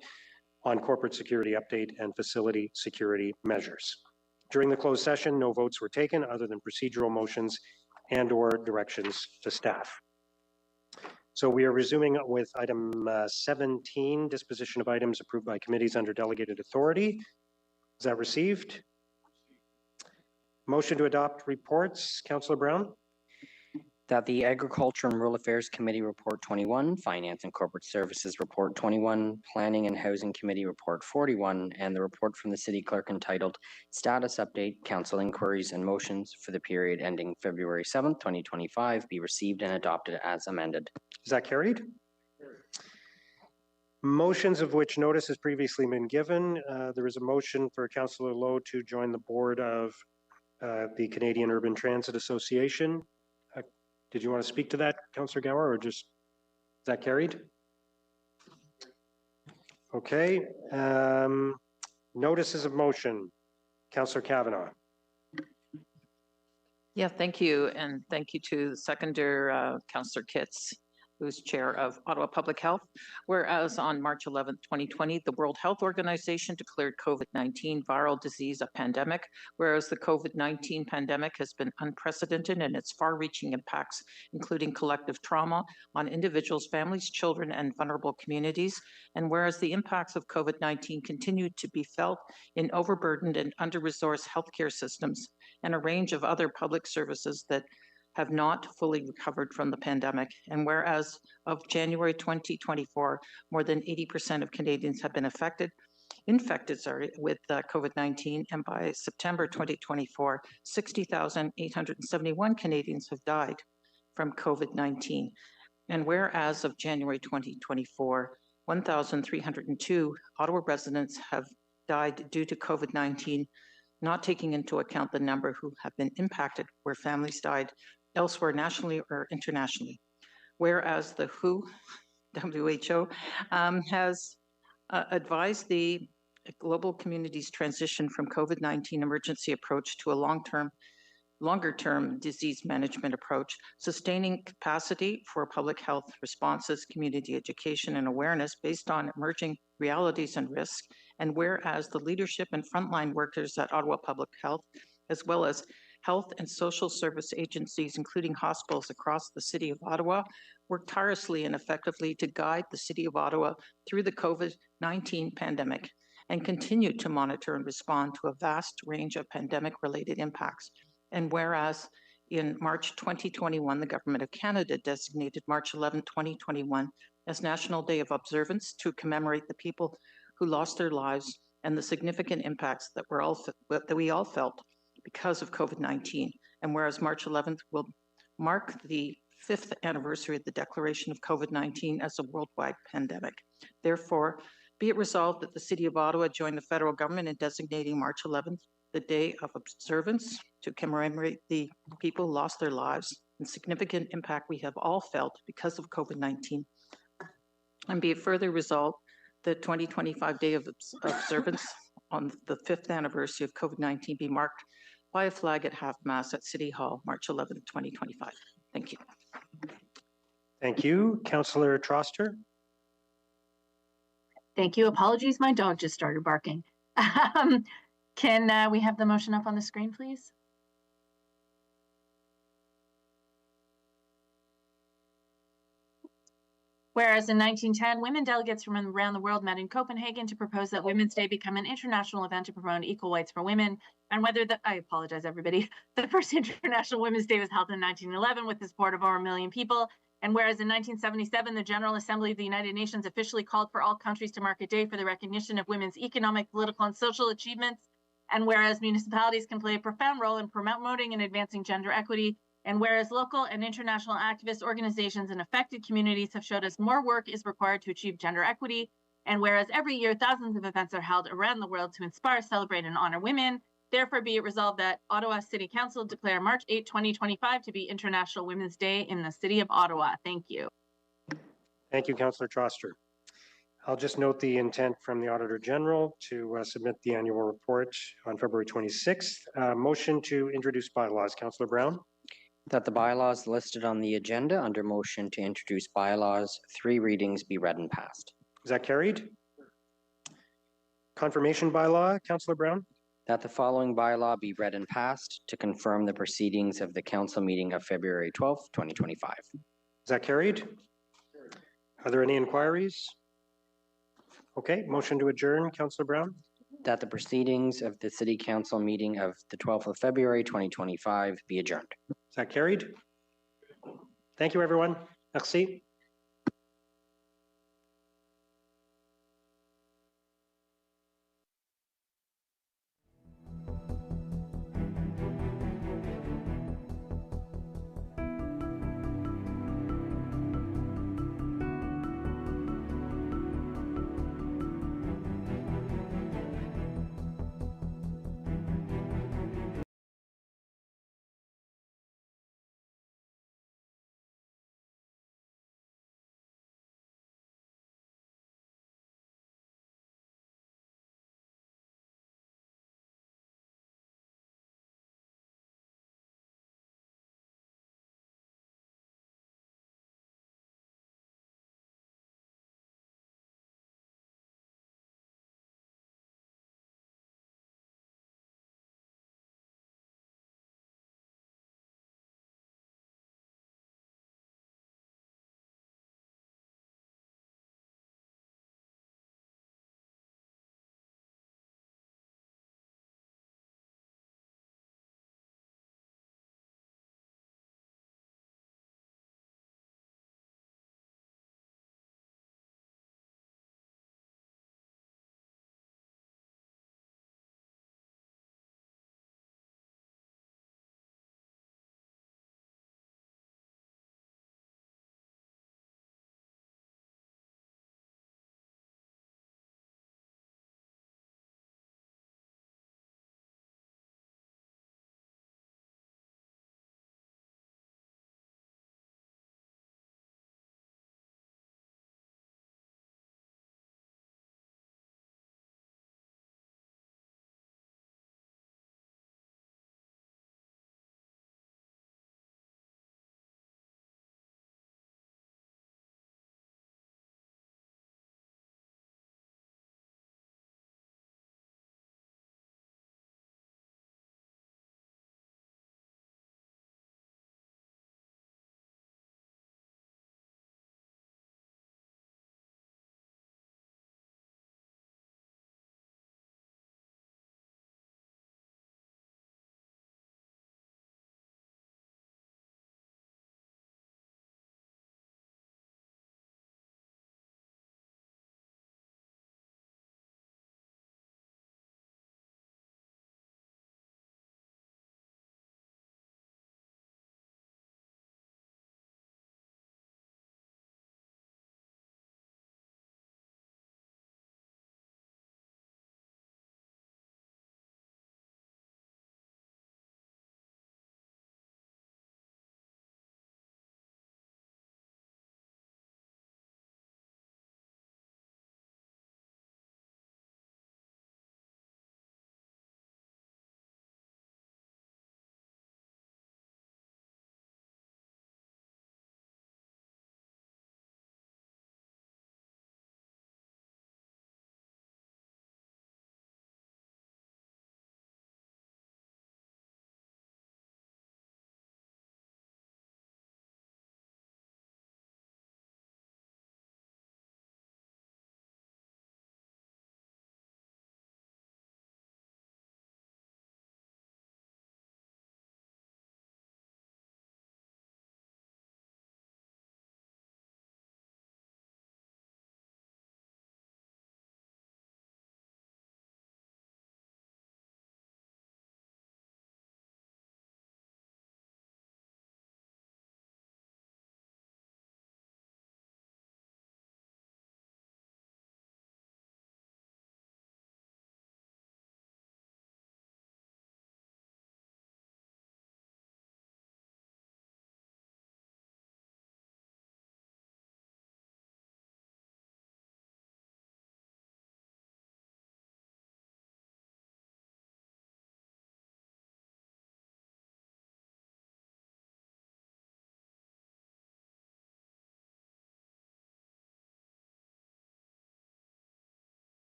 on corporate security update and facility security measures. During the closed session, no votes were taken other than procedural motions and/or directions to staff. So we are resuming with item 17, disposition of items approved by committees under delegated authority. Is that received? Motion to adopt reports, Councillor Brown. That the Agriculture and Rural Affairs Committee Report 21, Finance and Corporate Services Report 21, Planning and Housing Committee Report 41, and the report from the City Clerk entitled Status Update, Council Inquiries and Motions for the period ending February 7th, 2025 be received and adopted as amended. Is that carried? Motions of which notice has previously been given. There is a motion for Councillor Lowe to join the board of the Canadian Urban Transit Association. Did you want to speak to that, Councillor Gower, or just, is that carried? Okay. Notices of motion. Councillor Kavanagh. Yeah, thank you. And thank you to Seconder Councillor Kitts, who's chair of Ottawa Public Health. Whereas on March 11th, 2020, the World Health Organization declared COVID-19 viral disease a pandemic, whereas the COVID-19 pandemic has been unprecedented in its far-reaching impacts, including collective trauma on individuals, families, children, and vulnerable communities. And whereas the impacts of COVID-19 continue to be felt in overburdened and under-resourced healthcare systems and a range of other public services that have not fully recovered from the pandemic. And whereas of January 2024, more than 80% of Canadians have been infected with COVID-19, and by September 2024, 60,871 Canadians have died from COVID-19. And whereas of January 2024, 1,302 Ottawa residents have died due to COVID-19, not taking into account the number who have been impacted where families died elsewhere nationally or internationally. Whereas the WHO has advised the global community's transition from COVID-19 emergency approach to a longer-term disease management approach, sustaining capacity for public health responses, community education, and awareness based on emerging realities and risks. And whereas the leadership and frontline workers at Ottawa Public Health, as well as health and social service agencies, including hospitals across the City of Ottawa, work tirelessly and effectively to guide the City of Ottawa through the COVID-19 pandemic and continue to monitor and respond to a vast range of pandemic-related impacts. And whereas in March 2021, the Government of Canada designated March 11, 2021 as National Day of Observance to commemorate the people who lost their lives and the significant impacts that we all felt because of COVID-19. And whereas March 11th will mark the 5th anniversary of the declaration of COVID-19 as a worldwide pandemic. Therefore, be it resolved that the City of Ottawa join the federal government in designating March 11th the Day of Observance to commemorate the people who lost their lives and significant impact we have all felt because of COVID-19. And be it further resolved, the 2025 Day of Observance on the 5th anniversary of COVID-19 be marked by a flag at half-mast at City Hall, March 11th, 2025. Thank you. Thank you. Councillor Troster. Thank you. Apologies, my dog just started barking. Can we have the motion up on the screen, please? Whereas in 1910, women delegates from around the world met in Copenhagen to propose that Women's Day become an international event to promote equal rights for women, and whether the, I apologize, everybody, the first International Women's Day was held in 1911 with the support of over 1 million people. And whereas in 1977, the General Assembly of the United Nations officially called for all countries to mark a day for the recognition of women's economic, political, and social achievements. And whereas municipalities can play a profound role in promoting and advancing gender equity. And whereas local and international activist organizations in affected communities have showed us more work is required to achieve gender equity. And whereas every year thousands of events are held around the world to inspire, celebrate, and honor women, therefore be it resolved that Ottawa City Council declare March 8, 2025 to be International Women's Day in the City of Ottawa. Thank you. Thank you, Councillor Troster. I'll just note the intent from the Auditor General to submit the annual report on February 26th. Motion to introduce bylaws. Councillor Brown. That the bylaws listed on the agenda under motion to introduce bylaws, 3 readings be read and passed. Is that carried? Confirmation bylaw. Councillor Brown. That the following bylaw be read and passed to confirm the proceedings of the council meeting of February 12th, 2025. Is that carried? Are there any inquiries? Okay, motion to adjourn. Councillor Brown. That the proceedings of the City Council meeting of the 12th of February, 2025 be adjourned. Is that carried? Thank you, everyone. Merci.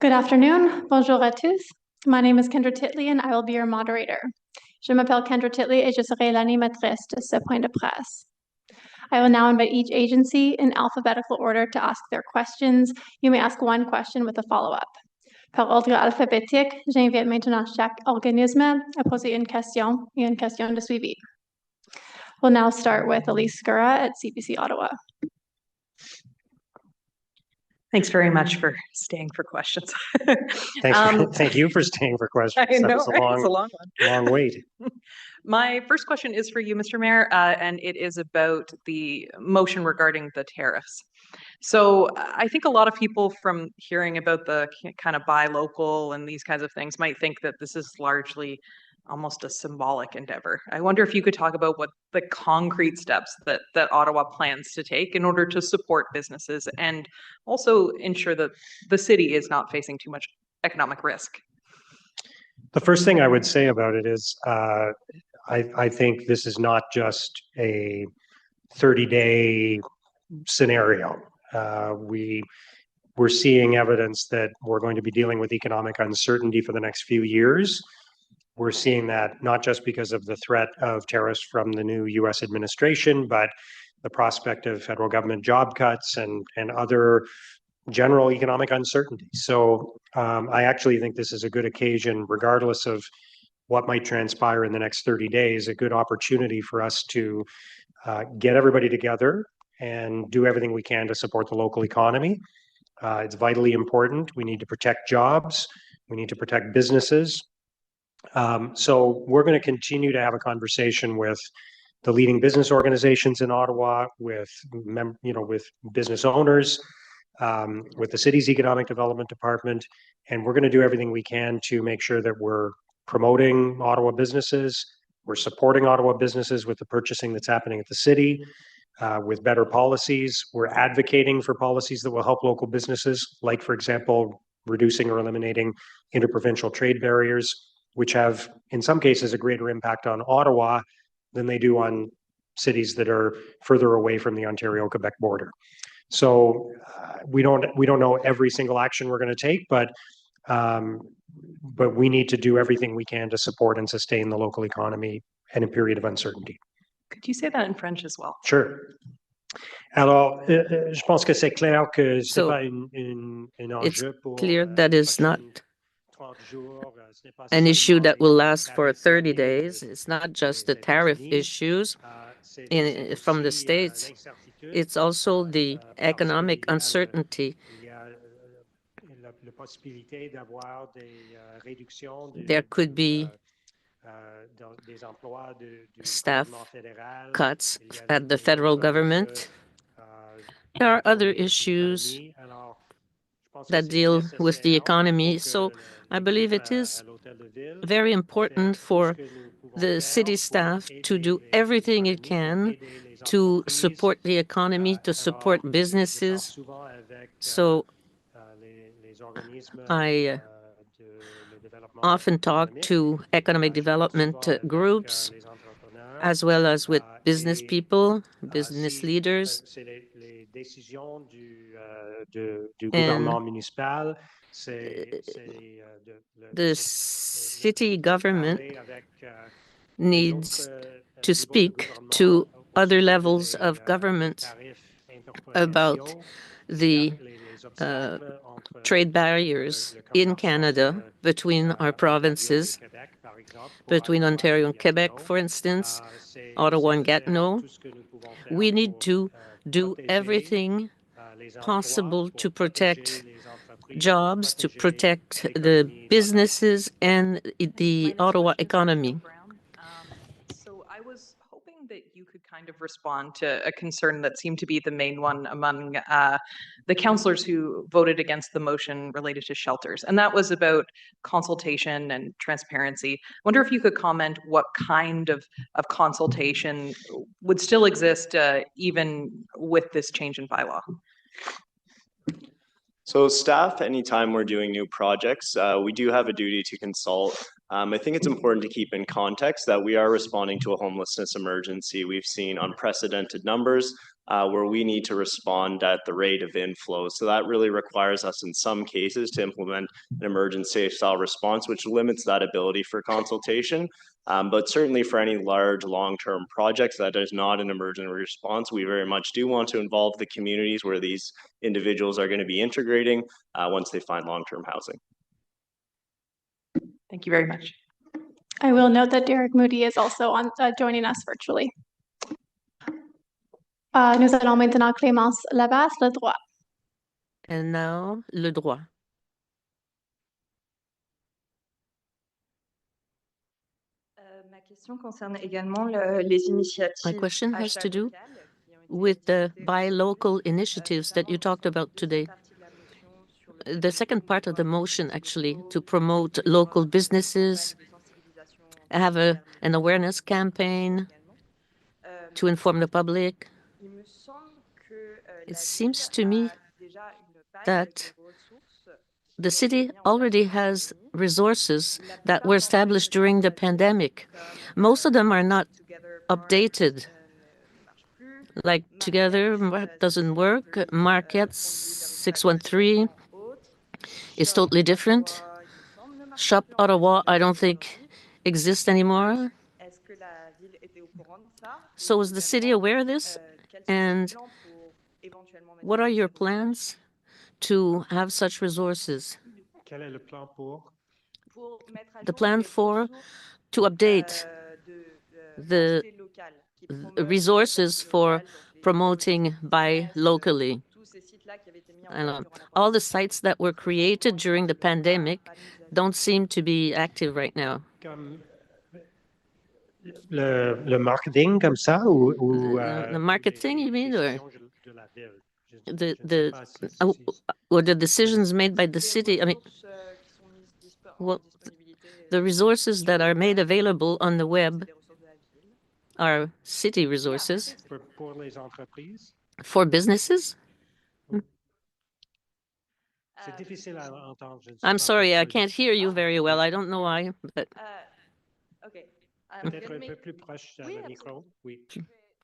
Good afternoon. Bonjour à tous. My name is Kendra Titley and I will be your moderator. Je m'appelle Kendra Titley et je serai l'animatrice de ce point de presse. I will now invite each agency in alphabetical order to ask their questions. You may ask one question with a follow-up. Par ordre alphabétique, j'invite maintenant chaque organisme à poser une question et une question de suivi. We'll now start with Elise Skura at CBC Ottawa. Thanks very much for staying for questions. Thank you for staying for questions. I know, That was a right? It's a long one. long wait. My first question is for you, Mr. Mayor, and it is about the motion regarding the tariffs. So I think a lot of people from hearing about the kind of buy local and these kinds of things might think that this is largely almost a symbolic endeavor. I wonder if you could talk about what the concrete steps that Ottawa plans to take in order to support businesses and also ensure that the city is not facing too much economic risk. The first thing I would say about it is I think this is not just a 30-day scenario. We're seeing evidence that we're going to be dealing with economic uncertainty for the next few years. We're seeing that not just because of the threat of tariffs from the new U.S. administration, but the prospect of federal government job cuts and other general economic uncertainty. So I actually think this is a good occasion, regardless of what might transpire in the next 30 days, a good opportunity for us to get everybody together and do everything we can to support the local economy. It's vitally important. We need to protect jobs. We need to protect businesses. So we're going to continue to have a conversation with the leading business organizations in Ottawa, with business owners, with the city's economic development department, and we're going to do everything we can to make sure that we're promoting Ottawa businesses. We're supporting Ottawa businesses with the purchasing that's happening at the city, with better policies. We're advocating for policies that will help local businesses, like, for example, reducing or eliminating interprovincial trade barriers, which have, in some cases, a greater impact on Ottawa than they do on cities that are further away from the Ontario-Quebec border. So we don't know every single action we're going to take, but we need to do everything we can to support and sustain the local economy in a period of uncertainty. Could you say that in French as well? Sure. Alors, je pense que c'est clair que c'est pas un enjeu pour it's clear that it's not an issue that will last for 30 days. It's not just the tariff issues from the States. It's also the economic uncertainty. There could be staff cuts at the federal government. There are other issues that deal with the economy. So I believe it is very important for the city staff to do everything it can to support the economy, to support businesses. So I often talk to economic development groups, as well as with business people, business leaders. The city government needs to speak to other levels of government about the trade barriers in Canada between our provinces, between Ontario and Quebec, for instance, Ottawa and Gatineau. We need to do everything possible to protect jobs, to protect the businesses and the Ottawa economy. So I was hoping that you could kind of respond to a concern that seemed to be the main one among the councillors who voted against the motion related to shelters, and that was about consultation and transparency. I wonder if you could comment what kind of consultation would still exist even with this change in bylaw? So staff, anytime we're doing new projects, we do have a duty to consult. I think it's important to keep in context that we are responding to a homelessness emergency. We've seen unprecedented numbers where we need to respond at the rate of inflow. So that really requires us in some cases to implement an emergency style response, which limits that ability for consultation. But certainly for any large long-term projects that is not an emergency response, we very much do want to involve the communities where these individuals are going to be integrating once they find long-term housing. Thank you very much. I will note that Derek Moody is also joining us virtually. Nous allons maintenant Clémence Labasse, le droit. And now, le droit. My question has to do with the buy local initiatives that you talked about today. The second part of the motion, actually, to promote local businesses, have an awareness campaign to inform the public. It seems to me that the city already has resources that were established during the pandemic. Most of them are not updated. Like Together doesn't work. Markets 613 is totally different. Shop Ottawa, I don't think exists anymore. So is the city aware of this? And what are your plans to have such resources? The plan to update the resources for promoting buy locally. All the sites that were created during the pandemic don't seem to be active right now. Le marketing comme ça the marketing, you mean, or the decisions made by the city? I mean, well, the resources that are made available on the web are city resources for businesses. I'm sorry, I can't hear you very well. I don't know why, but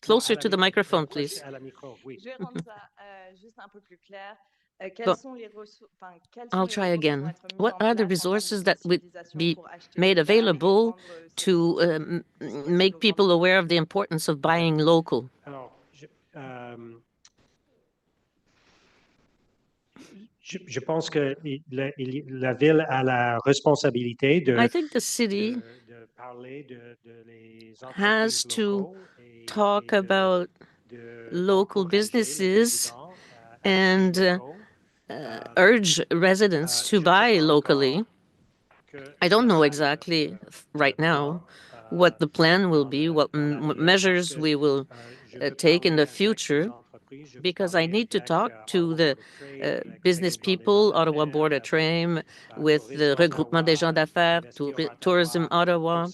closer to the microphone, please. I'll try again. What are the resources that would be made available to make people aware of the importance of buying local? Je pense que la ville a la responsabilité de. I think the city has to talk about local businesses and urge residents to buy locally. I don't know exactly right now what the plan will be, what measures we will take in the future, because I need to talk to the business people, Ottawa Board of Trade, with the Regroupement des gens d'affaires, Tourism Ottawa,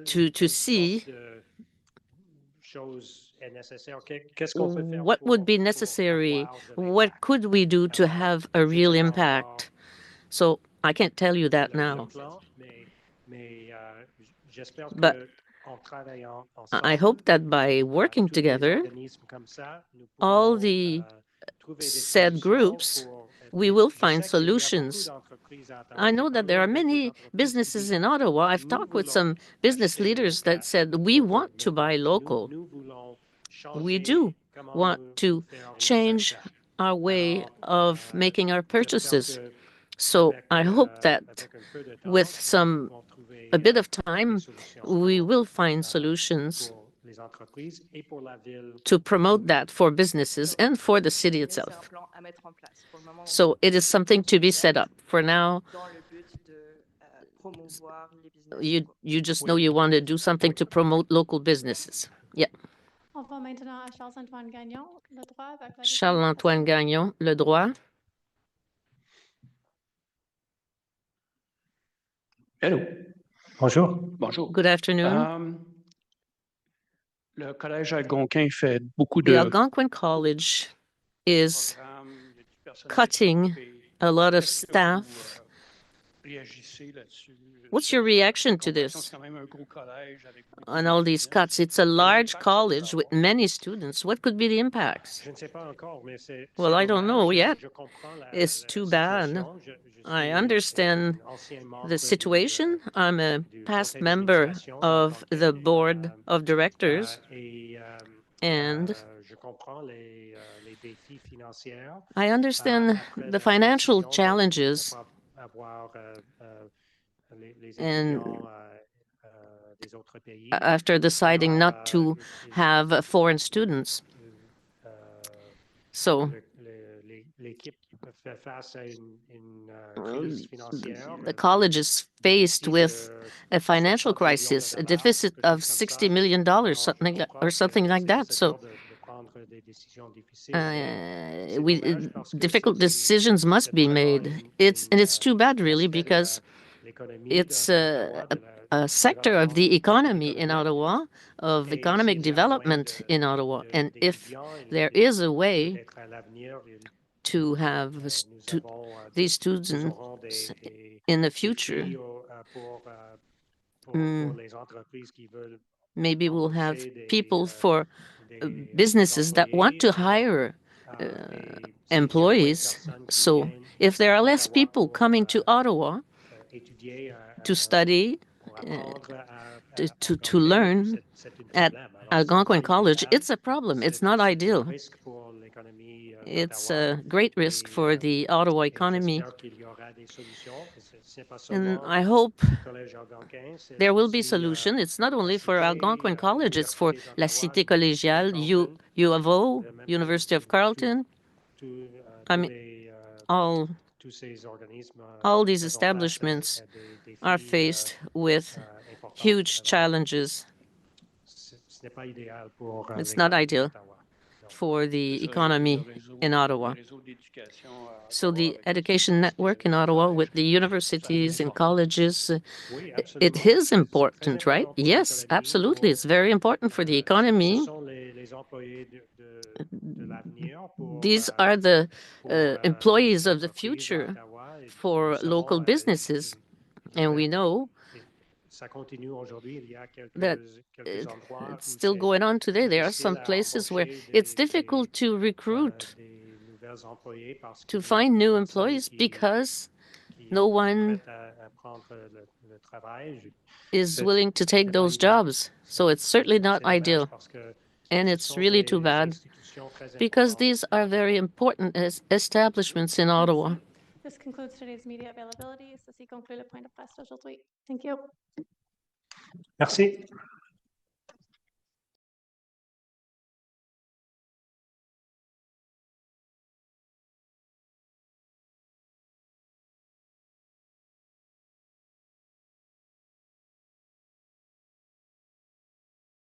to see what would be necessary, what could we do to have a real impact. So I can't tell you that now. But I hope that by working together, all the said groups, we will find solutions. I know that there are many businesses in Ottawa. I've talked with some business leaders that said, we want to buy local. We do want to change our way of making our purchases. So I hope that with a bit of time, we will find solutions to promote that for businesses and for the city itself. So it is something to be set up. For now, you just know you want to do something to promote local businesses. Yeah. On va maintenant à Charles-Antoine Gagnon, le droit avec la Charles-Antoine Gagnon, le droit. Hello. Bonjour. Bonjour. Good afternoon. Le Collège Algonquin fait beaucoup The de Algonquin College is cutting a lot of staff. réagissez là-dessus. What's your reaction to this? C'est quand même un gros collège avec beaucoup On all these cuts, it's a large college with many students. What could be the impacts? Je ne sais pas encore, mais c'est Well, I don't know yet. Je comprends It's la too bad. situation. Je I suis understand ancien membre the situation. I'm a past member of the board of directors, and je comprends les défis financiers. I understand the financial challenges and after deciding not to have foreign students. So the college is faced with a financial crisis, a deficit of $60 million, something like that. So difficult decisions must be made. It's too bad, really, because it's a sector of the economy in Ottawa, of economic development in Ottawa. And if there is a way to have these students in the future, maybe we'll have people for businesses that want to hire employees. So if there are less people coming to Ottawa to study, to learn at Algonquin College, it's a problem. It's not ideal. It's a great risk for the Ottawa economy. And I hope there will be solution. It's not only for Algonquin College, it's for La Cité Collégiale, U of O, University of Carleton. I mean, all these establishments are faced with huge challenges. It's not ideal for the economy in Ottawa. So the education network in Ottawa with the universities and colleges, it is important, right? Yes, absolutely. It's very important for the economy. These are the employees of the future for local businesses. And we know that it's still going on today. There are some places where it's difficult to recruit, to find new employees because no one is willing to take those jobs. So it's certainly not ideal. And it's really too bad because these are very important establishments in Ottawa. This concludes today's media availability. Ceci conclut le point de presse d'aujourd'hui. Thank you. Merci.